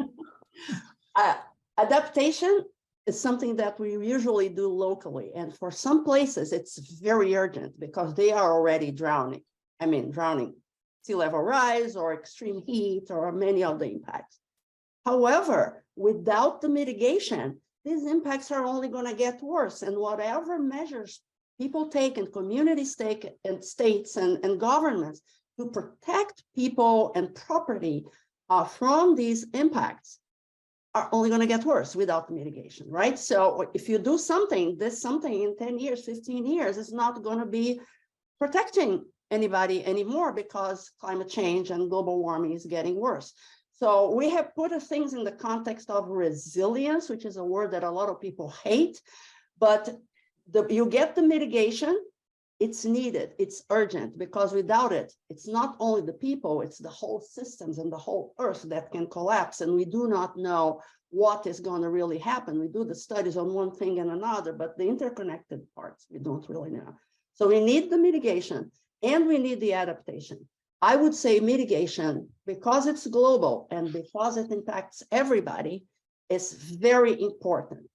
Adaptation is something that we usually do locally. And for some places, it's very urgent because they are already drowning. I mean, drowning, sea level rise or extreme heat or many of the impacts. However, without the mitigation, these impacts are only going to get worse. And whatever measures people take and communities take and states and governments to protect people and property from these impacts are only going to get worse without mitigation, right? So if you do something, this something in 10 years, 15 years is not going to be protecting anybody anymore because climate change and global warming is getting worse. So we have put things in the context of resilience, which is a word that a lot of people hate, but you get the mitigation, it's needed, it's urgent, because without it, it's not only the people, it's the whole systems and the whole earth that can collapse. And we do not know what is going to really happen. We do the studies on one thing and another, but the interconnected parts, we don't really know. So we need the mitigation and we need the adaptation. I would say mitigation, because it's global and because it impacts everybody, is very important.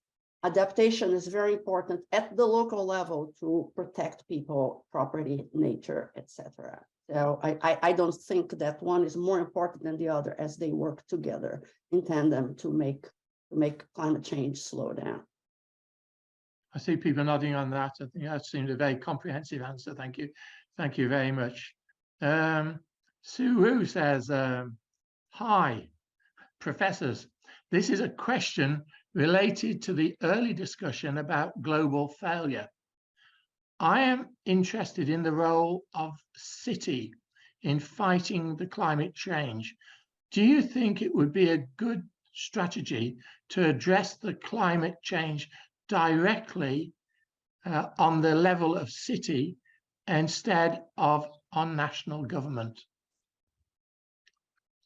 Adaptation is very important at the local level to protect people, property, nature, etc. So I don't think that one is more important than the other as they work together in tandem to make climate change slow down. I see people nodding on that. I think that seemed a very comprehensive answer. Thank you. Thank you very much. Sue Wu says, hi, professors. This is a question related to the early discussion about global failure. I am interested in the role of city in fighting the climate change. Do you think it would be a good strategy to address the climate change directly on the level of city instead of on national government?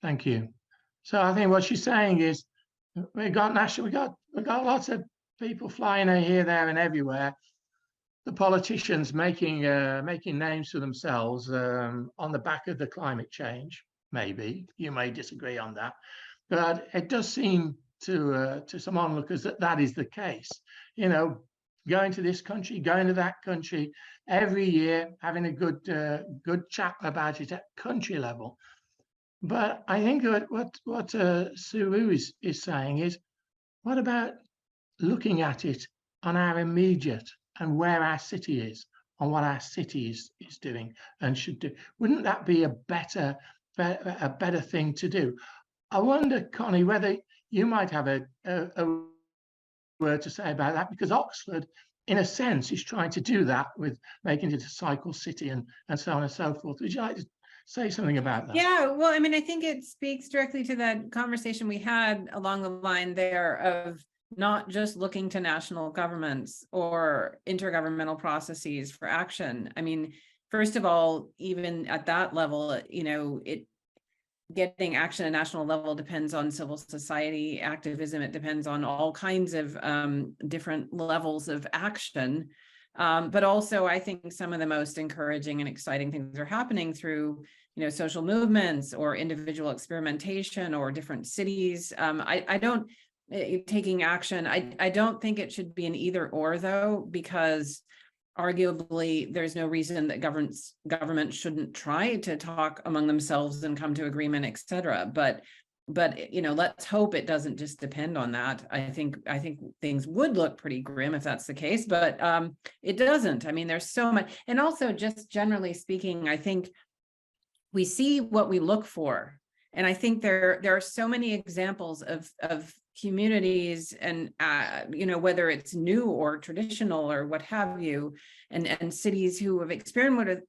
Thank you. So I think what she's saying is we got lots of people flying here, there, and everywhere. The politicians making names for themselves on the back of the climate change. Maybe you may disagree on that, but it does seem to some onlookers that is the case. You know, going to this country, going to that country every year, having a good chat about it at country level. But I think what Sue Wu is saying is, what about looking at it on our immediate and where our city is, on what our city is doing and should do? Wouldn't that be a better thing to do? I wonder, Connie, whether you might have a word to say about that, because Oxford, in a sense, is trying to do that with making it a cycle city and so on and so forth. Would you like to say something about that? Yeah, well, I mean, I think it speaks directly to that conversation we had along the line there of not just looking to national governments or intergovernmental processes for action. I mean, first of all, even at that level, you know, getting action at national level depends on civil society activism. It depends on all kinds of different levels of action. But also, I think some of the most encouraging and exciting things are happening through, you know, social movements or individual experimentation or different cities. I don't taking action. I don't think it should be an either or, though, because arguably there's no reason that government shouldn't try to talk among themselves and come to agreement, et cetera. But you know, let's hope it doesn't just depend on that. I think things would look pretty grim if that's the case, but it doesn't. I mean, there's so much, and also just generally speaking, I think we see what we look for, and I think there are so many examples of communities and you know, whether it's new or traditional or what have you, and cities who have experimented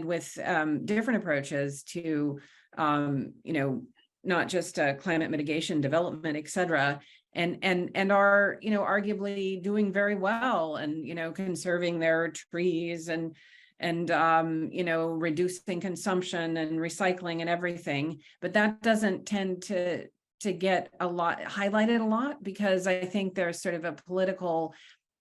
with different approaches to you know, not just climate mitigation, development, et cetera, and are, you know, arguably doing very well and, you know, conserving their trees and you know, reducing consumption and recycling and everything. But that doesn't tend to get highlighted a lot, because I think there's sort of a political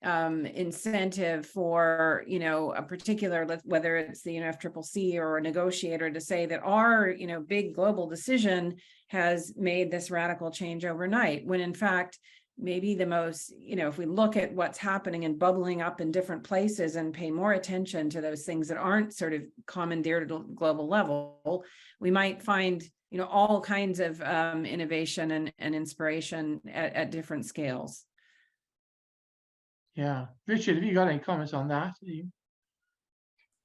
incentive for, you know, a particular, whether it's the UNFCCC or a negotiator, to say that our, you know, big global decision has made this radical change overnight, when in fact, maybe the most, you know, if we look at what's happening and bubbling up in different places and pay more attention to those things that aren't sort of commandeered at a global level, we might find, you know, all kinds of innovation and inspiration at different scales. Yeah, Richard, have you got any comments on that?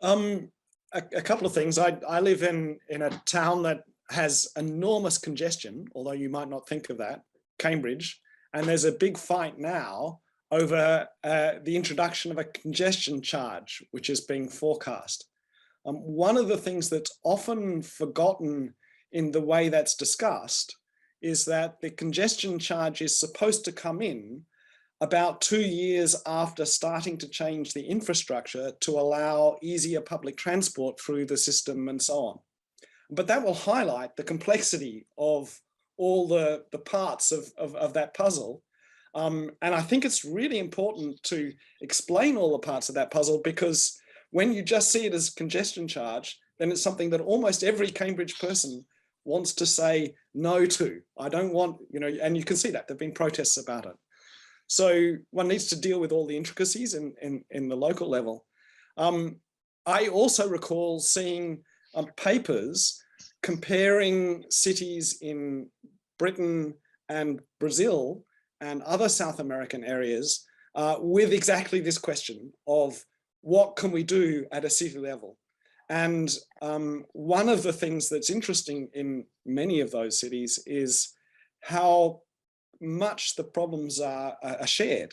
A couple of things. I live in a town that has enormous congestion, although you might not think of that, Cambridge, and there's a big fight now over the introduction of a congestion charge, which is being forecast. One of the things that's often forgotten in the way that's discussed is that the congestion charge is supposed to come in about 2 years after starting to change the infrastructure to allow easier public transport through the system and so on. But that will highlight the complexity of all the parts of that puzzle. And I think it's really important to explain all the parts of that puzzle, because when you just see it as congestion charge, then it's something that almost every Cambridge person wants to say no to. I don't want, and you can see that there've been protests about it. So one needs to deal with all the intricacies in the local level. I also recall seeing papers comparing cities in Britain and Brazil and other South American areas with exactly this question of what can we do at a city level? And one of the things that's interesting in many of those cities is how much the problems are shared.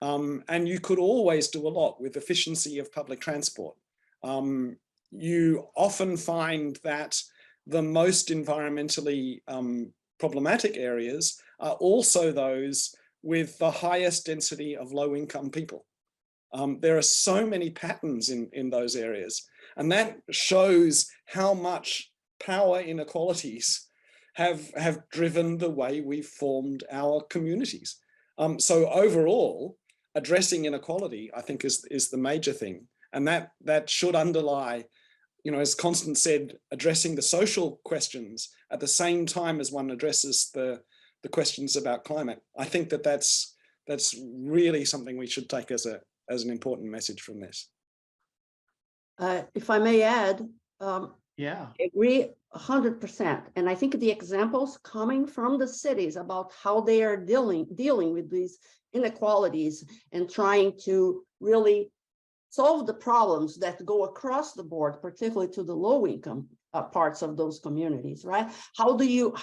And you could always do a lot with efficiency of public transport. You often find that the most environmentally problematic areas are also those with the highest density of low-income people. There are so many patterns in those areas, and that shows how much power inequalities have driven the way we've formed our communities. So overall, addressing inequality, I think, is the major thing. And that should underlie, as Constance said, addressing the social questions at the same time as one addresses the questions about climate. I think that's really something we should take as an important message from this. If I may add, Yeah. I agree 100%. And I think the examples coming from the cities about how they are dealing with these inequalities and trying to really solve the problems that go across the board, particularly to the low income parts of those communities, right? How do you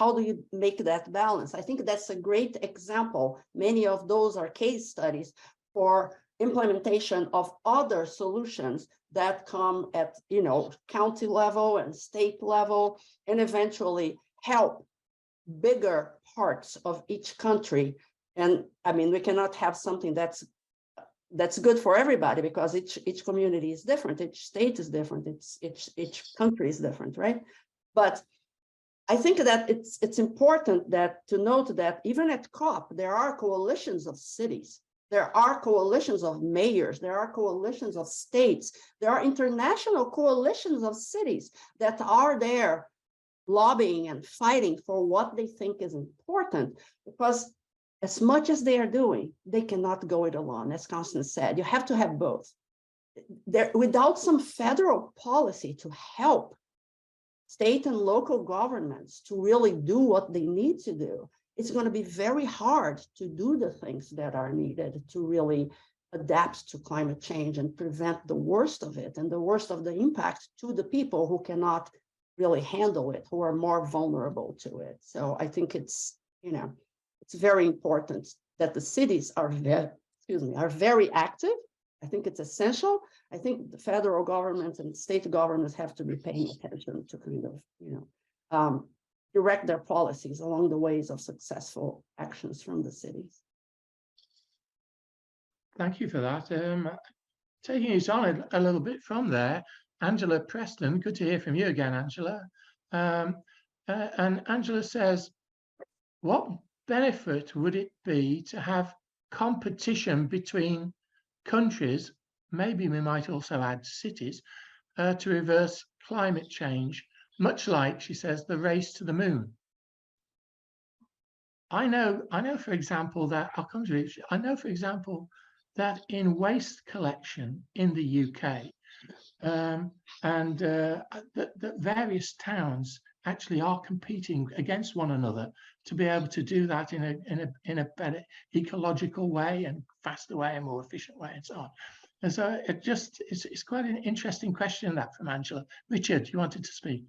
make that balance? I think that's a great example. Many of those are case studies for implementation of other solutions that come at county level and state level, and eventually help bigger parts of each country. And I mean, we cannot have something that's good for everybody, because each community is different, each state is different, each country is different, right? But I think that it's important to note that even at COP, there are coalitions of cities. There are coalitions of mayors, there are coalitions of states, there are international coalitions of cities that are there lobbying and fighting for what they think is important, because as much as they are doing, they cannot go it alone. As Constance said, you have to have both. Without some federal policy to help state and local governments to really do what they need to do, it's going to be very hard to do the things that are needed to really adapt to climate change and prevent the worst of it and the worst of the impact to the people who cannot really handle it, who are more vulnerable to it. So I think it's very important that the cities are very active. I think it's essential. I think the federal government and state governments have to be paying attention to kind of, direct their policies along the ways of successful actions from the cities. Thank you for that. Taking it on a little bit from there, Angela Preston, good to hear from you again, Angela. And Angela says, what benefit would it be to have competition between countries, maybe we might also add cities, to reverse climate change, much like, she says, the race to the moon? I know, for example, that I'll come to it. I know, for example, that in waste collection in the UK, that various towns actually are competing against one another to be able to do that in a better ecological way and faster way and more efficient way and so on. And so it's quite an interesting question, that, from Angela. Richard, you wanted to speak?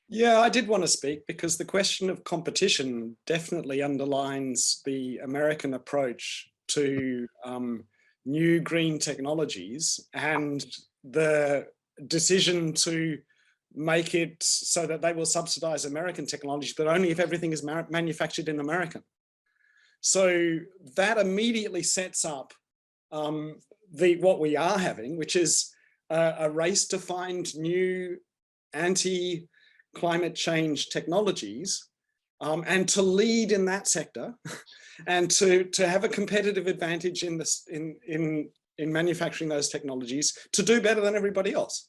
Yeah, I did want to speak because the question of competition definitely underlines the American approach to new green technologies and the decision to make it so that they will subsidize American technology, but only if everything is manufactured in America. So that immediately sets up what we are having, which is a race to find new anti-climate change technologies and to lead in that sector, and to have a competitive advantage in this in manufacturing those technologies to do better than everybody else.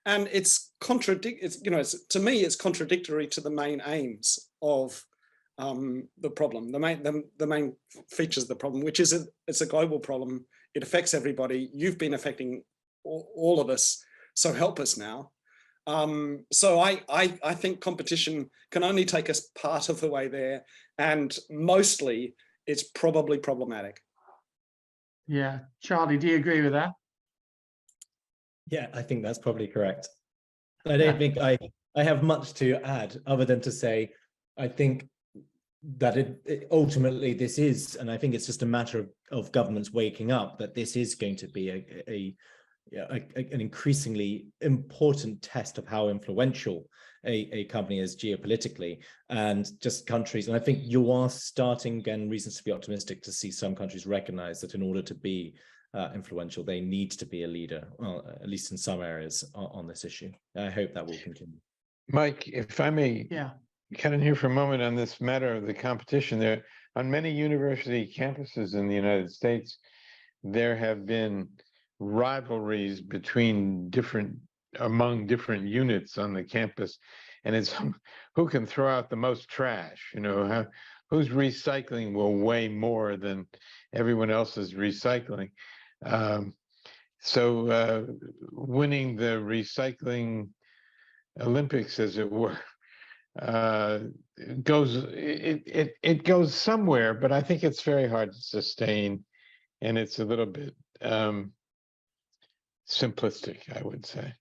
And it's to me, it's contradictory to the main aims of the problem, the main features of the problem, which is it's a global problem. It affects everybody. You've been affecting all of us, so help us now. So I think competition can only take us part of the way there, and mostly it's probably problematic. Yeah, Charlie, do you agree with that? Yeah, I think that's probably correct. I don't think I have much to add other than to say, I think that it ultimately this is, and I think it's just a matter of governments waking up that this is going to be an increasingly important test of how influential a company is geopolitically, and just countries. And I think you are starting, again, reasons to be optimistic, to see some countries recognize that in order to be influential, they need to be a leader, well, at least in some areas on this issue. I hope that will continue. Mike, if I may cut in here for a moment on this matter of the competition, there on many university campuses in the United States, there have been rivalries among different units on the campus, and it's who can throw out the most trash, whose recycling will weigh more than everyone else's recycling. So winning the recycling Olympics, as it were, it goes somewhere, but I think it's very hard to sustain, and it's a little bit simplistic, I would say.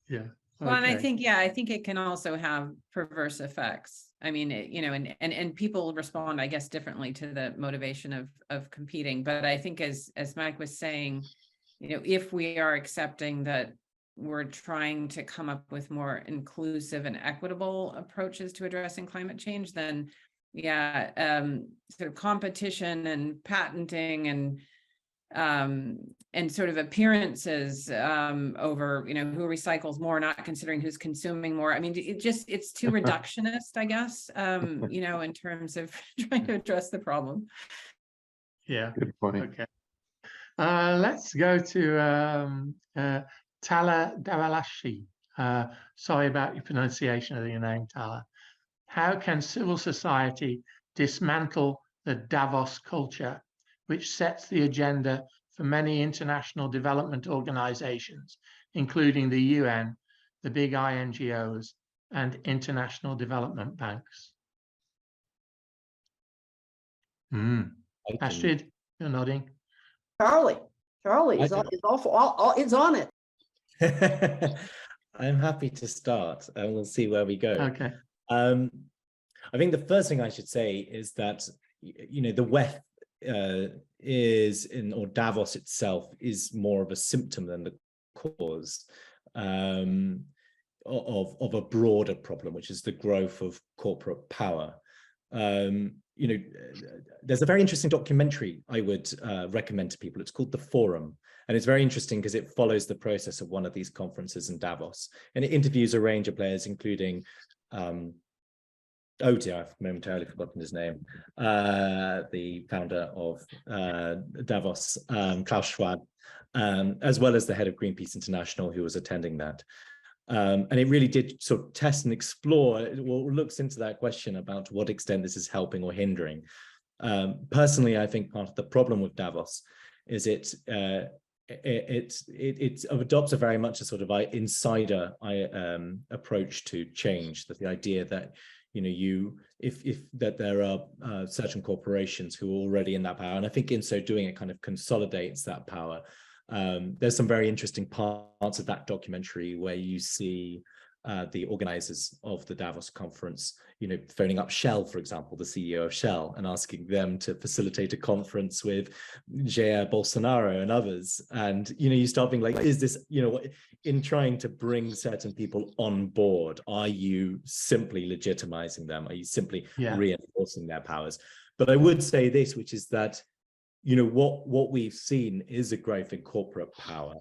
Yeah. Well, and I think it can also have perverse effects. I mean, and people respond, I guess, differently to the motivation of competing. But I think as Mike was saying, if we are accepting that we're trying to come up with more inclusive and equitable approaches to addressing climate change, then sort of competition and patenting and sort of appearances over, who recycles more, not considering who's consuming more. I mean, it's too reductionist, I guess, in terms of trying to address the problem. Yeah. Good point. Okay. Let's go to Tala Dawalashi. Sorry about your pronunciation of your name, Tala. How can civil society dismantle the Davos culture, which sets the agenda for many international development organizations, including the UN, the big INGOs, and international development banks? Astrid, you're nodding. Charlie is on it. I'm happy to start, and we'll see where we go. Okay. I think the first thing I should say is that, the WEF or Davos itself is more of a symptom than the cause of a broader problem, which is the growth of corporate power. There's a very interesting documentary I would recommend to people. It's called The Forum, and it's very interesting because it follows the process of one of these conferences in Davos, and it interviews a range of players, including I've momentarily forgotten his name, the founder of Davos, Klaus Schwab, as well as the head of Greenpeace International, who was attending that. And it really did sort of test and explore, looks into that question about to what extent this is helping or hindering. Personally, I think part of the problem with Davos is it adopts a very much a sort of insider approach to change. That the idea that that there are certain corporations who are already in that power, and I think in so doing it kind of consolidates that power. There's some very interesting parts of that documentary where you see the organizers of the Davos conference, phoning up Shell, for example, the CEO of Shell, and asking them to facilitate a conference with Jair Bolsonaro and others. And, you start being like, is this, in trying to bring certain people on board, are you simply legitimizing them? Are you simply reinforcing their powers? But I would say this, which is that, what we've seen is a growth in corporate power.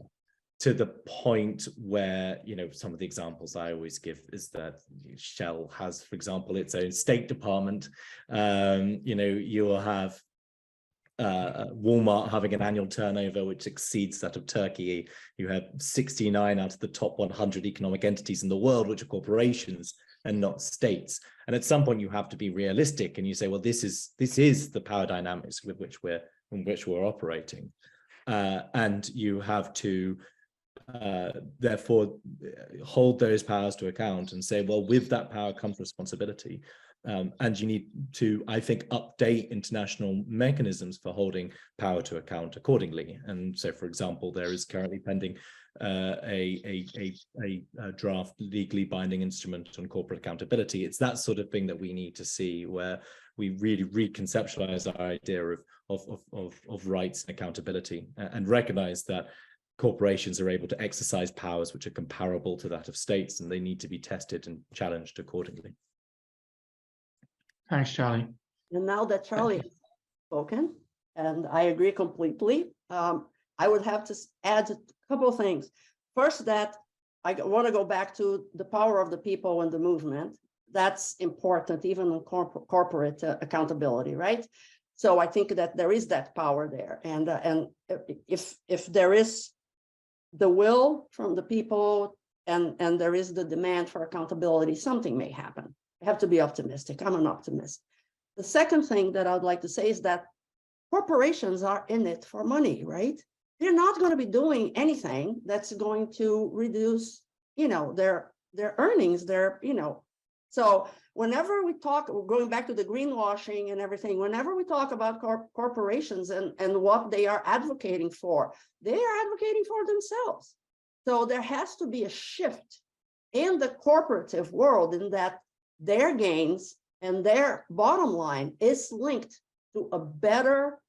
to the point where, you know, some of the examples I always give is that Shell has, for example, its own State Department. You know, you will have Walmart having an annual turnover which exceeds that of Turkey. You have 69 out of the top 100 economic entities in the world which are corporations and not states. And at some point you have to be realistic and you say, well, this is the power dynamics with which we're operating. And you have to therefore hold those powers to account and say, well, with that power comes responsibility. And you need to, I think, update international mechanisms for holding power to account accordingly. And so, for example, there is currently pending a draft legally binding instrument on corporate accountability. It's that sort of thing that we need to see, where we really reconceptualize our idea of rights and accountability, and recognize that corporations are able to exercise powers which are comparable to that of states, and they need to be tested and challenged accordingly. Thanks, Charlie. And now that Charlie has spoken, and I agree completely, I would have to add a couple of things. First, that I want to go back to the power of the people and the movement. That's important, even in corporate accountability, right? So I think that there is that power there, and if there is the will from the people and there is the demand for accountability, something may happen. I have to be optimistic. I'm an optimist. The second thing that I would like to say is that corporations are in it for money, right? They're not going to be doing anything that's going to reduce, you know, their earnings, so whenever we talk, going back to the greenwashing and everything, whenever we talk about corporations and what they are advocating for, they are advocating for themselves. So there has to be a shift in the corporative world, in that their gains and their bottom line is linked to a better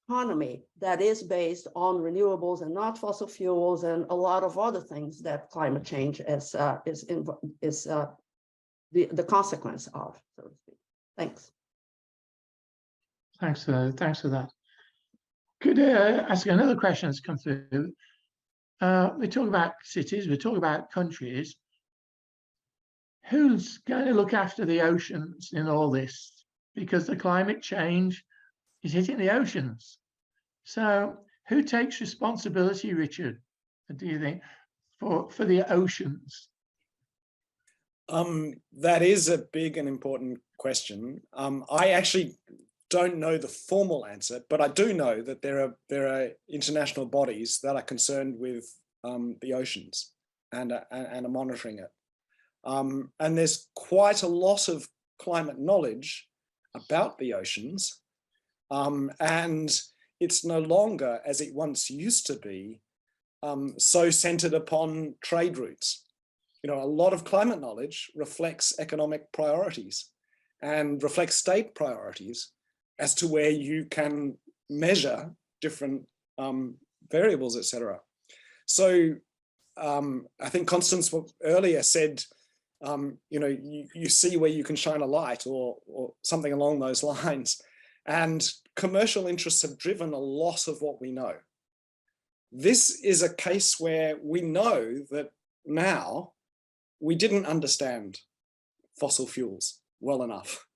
economy that is based on renewables and not fossil fuels, and a lot of other things that climate change is the consequence of, so to speak. Thanks. Thanks for that. Could ask another question that's come through. We talk about cities, we talk about countries. Who's going to look after the oceans in all this? Because the climate change is hitting the oceans. So who takes responsibility, Richard, do you think, for the oceans? That is a big and important question. I actually don't know the formal answer, but I do know that there are international bodies that are concerned with the oceans and are monitoring it. And there's quite a lot of climate knowledge about the oceans, and it's no longer, as it once used to be, so centered upon trade routes. You know, a lot of climate knowledge reflects economic priorities and reflects state priorities as to where you can measure different variables, etc. So I think Constance earlier said, you know, you see where you can shine a light, or something along those lines. And commercial interests have driven a lot of what we know. This is a case where we know that now we didn't understand fossil fuels well enough.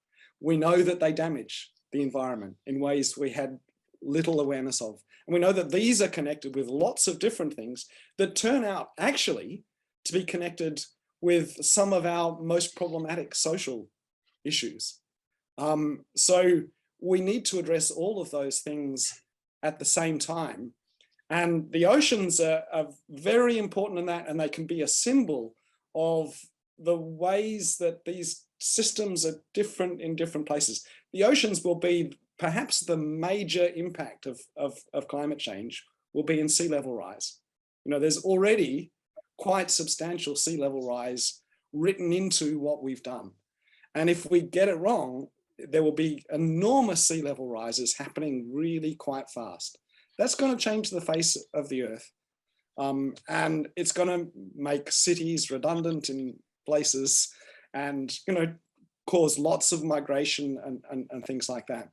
We know that they damage the environment in ways we had little awareness of. And we know that these are connected with lots of different things that turn out actually to be connected with some of our most problematic social issues. So we need to address all of those things at the same time. And the oceans are very important in that, and they can be a symbol of the ways that these systems are different in different places. The oceans will be perhaps the major impact of climate change will be in sea level rise. You know, there's already quite substantial sea level rise written into what we've done. And if we get it wrong, there will be enormous sea level rises happening really quite fast. That's going to change the face of the earth. And it's going to make cities redundant in places, and, you know, cause lots of migration and things like that.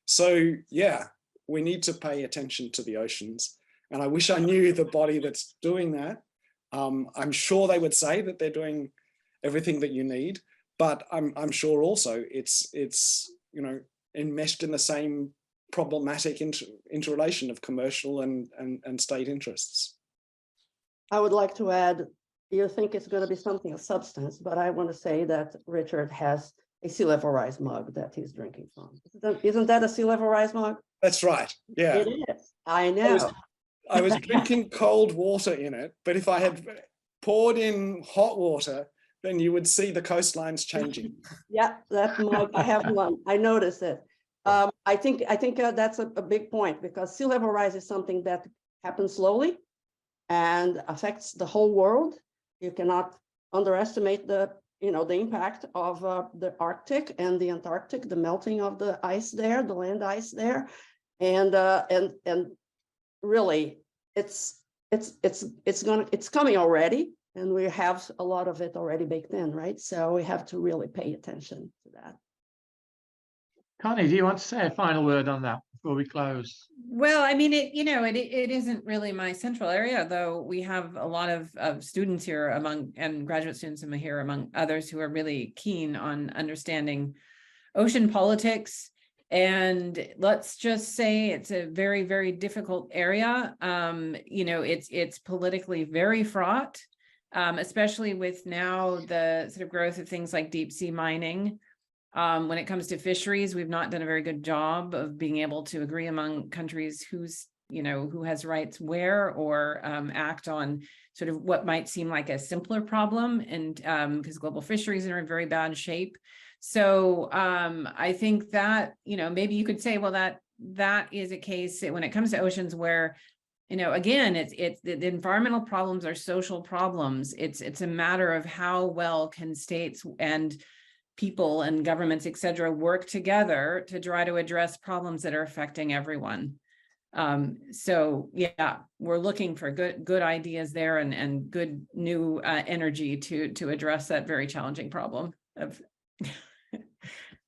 So yeah, we need to pay attention to the oceans. And I wish I knew the body that's doing that. I'm sure they would say that they're doing everything that you need, but I'm sure also it's enmeshed in the same problematic interrelation of commercial and state interests. I would like to add, you think it's going to be something of substance, but I want to say that Richard has a sea level rise mug that he's drinking from. Isn't that a sea level rise mug? That's right. Yeah. It is. I know. I was drinking cold water in it, but if I had poured in hot water, then you would see the coastlines changing. Yeah, that mug, I have one. I noticed it. I think that's a big point, because sea level rise is something that happens slowly and affects the whole world. You cannot underestimate the impact of the Arctic and the Antarctic, the melting of the ice there, the land ice there, and really, it's coming already, and we have a lot of it already baked in, right? So we have to really pay attention to that. Connie, do you want to say a final word on that before we close? Well, I mean, it isn't really my central area, though we have a lot of students here and graduate students here among others who are really keen on understanding ocean politics. And let's just say it's a very, very difficult area. It's politically very fraught, especially with now the sort of growth of things like deep sea mining. When it comes to fisheries, we've not done a very good job of being able to agree among countries who has rights where, or act on sort of what might seem like a simpler problem, and because global fisheries are in very bad shape. So I think that, maybe you could say, well, that is a case when it comes to oceans where, again, it's the environmental problems are social problems. It's a matter of how well can states and people and governments, et cetera, work together to try to address problems that are affecting everyone. So yeah, we're looking for good ideas there and good new energy to address that very challenging problem of.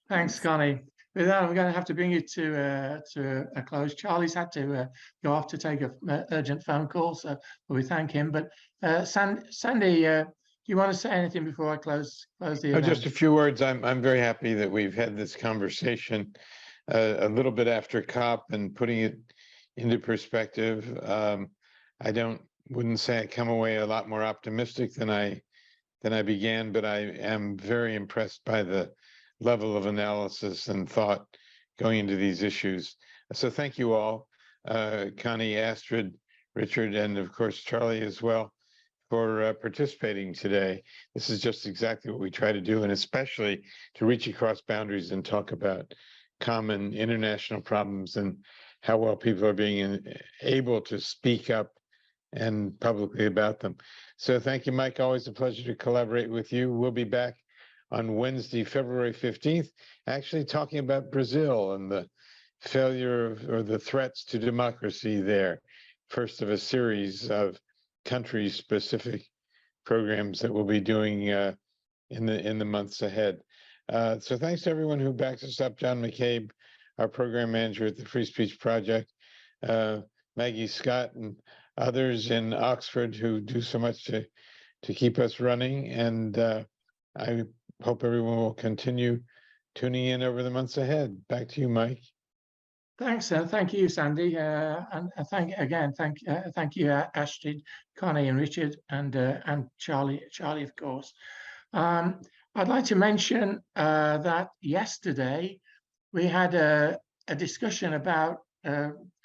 Thanks, Connie. With that, I'm going to have to bring you to a close. Charlie's had to go off to take an urgent phone call, so we thank him. But Sandy, do you want to say anything before I close the event? Just a few words. I'm very happy that we've had this conversation a little bit after COP and putting it into perspective. I wouldn't say I come away a lot more optimistic than I began, but I am very impressed by the level of analysis and thought going into these issues. So thank you all, Connie, Astrid, Richard, and of course, Charlie as well, for participating today. This is just exactly what we try to do, and especially to reach across boundaries and talk about common international problems and how well people are being able to speak up and publicly about them. So thank you, Mike. Always a pleasure to collaborate with you. We'll be back on Wednesday, February 15th, actually talking about Brazil and the failure or the threats to democracy there. First of a series of country-specific programs that we'll be doing in the months ahead. So thanks to everyone who backs us up. John McCabe, our program manager at the Free Speech Project, Maggie Scott, and others in Oxford who do so much to keep us running. And I hope everyone will continue tuning in over the months ahead. Back to you, Mike. Thanks, thank you, Sandy, and thank you, Astrid, Connie, and Richard, and Charlie, of course. I'd like to mention that yesterday we had a discussion about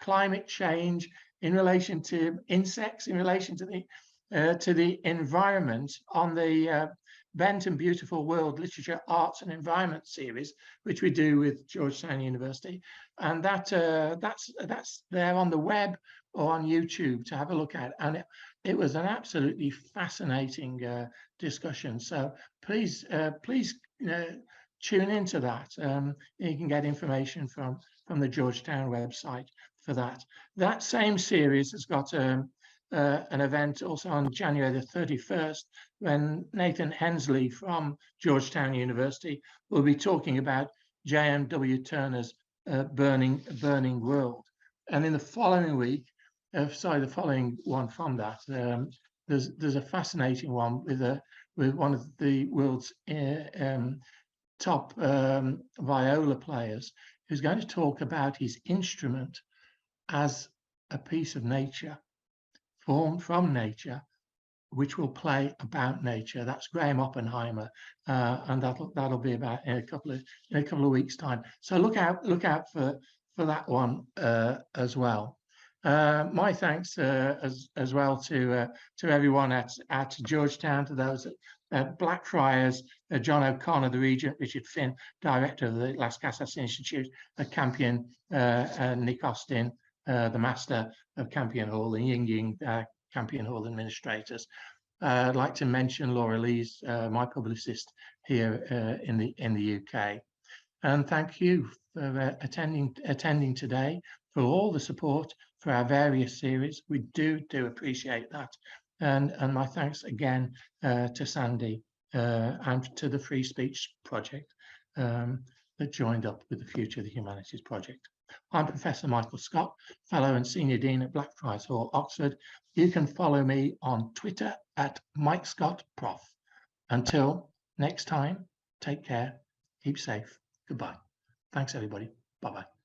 climate change in relation to insects, in relation to the environment on the Bent and Beautiful World Literature, Arts and Environment series, which we do with Georgetown University, and that's there on the web or on YouTube to have a look at. And it was an absolutely fascinating discussion. So please tune into that. You can get information from the Georgetown website for that. That same series has got an event also on January the 31st, when Nathan Hensley from Georgetown University will be talking about J.M.W. Turner's Burning World. And in the following week, the following one from that. There's a fascinating one with one of the world's top viola players, who's going to talk about his instrument as a piece of nature, formed from nature, which will play about nature. That's Graham Oppenheimer, and that'll be about in a couple of weeks' time. So look out for that one as well. My thanks as well to everyone at Georgetown, to those at Blackfriars, John O'Connor, the Regent, Richard Finn, Director of the Las Casas Institute, at Campion, Nick Austin, the Master of Campion Hall, and Ying Campion Hall administrators. I'd like to mention Laura Lees, my publicist here in the UK. And thank you for attending today, for all the support for our various series. We do appreciate that. And my thanks again to Sandy and to the Free Speech Project that joined up with the Future of the Humanities Project. I'm Professor Michael Scott, Fellow and Senior Dean at Blackfriars Hall, Oxford. You can follow me on Twitter at MikeScottProf. Until next time, take care, keep safe. Goodbye. Thanks, everybody. Bye-bye.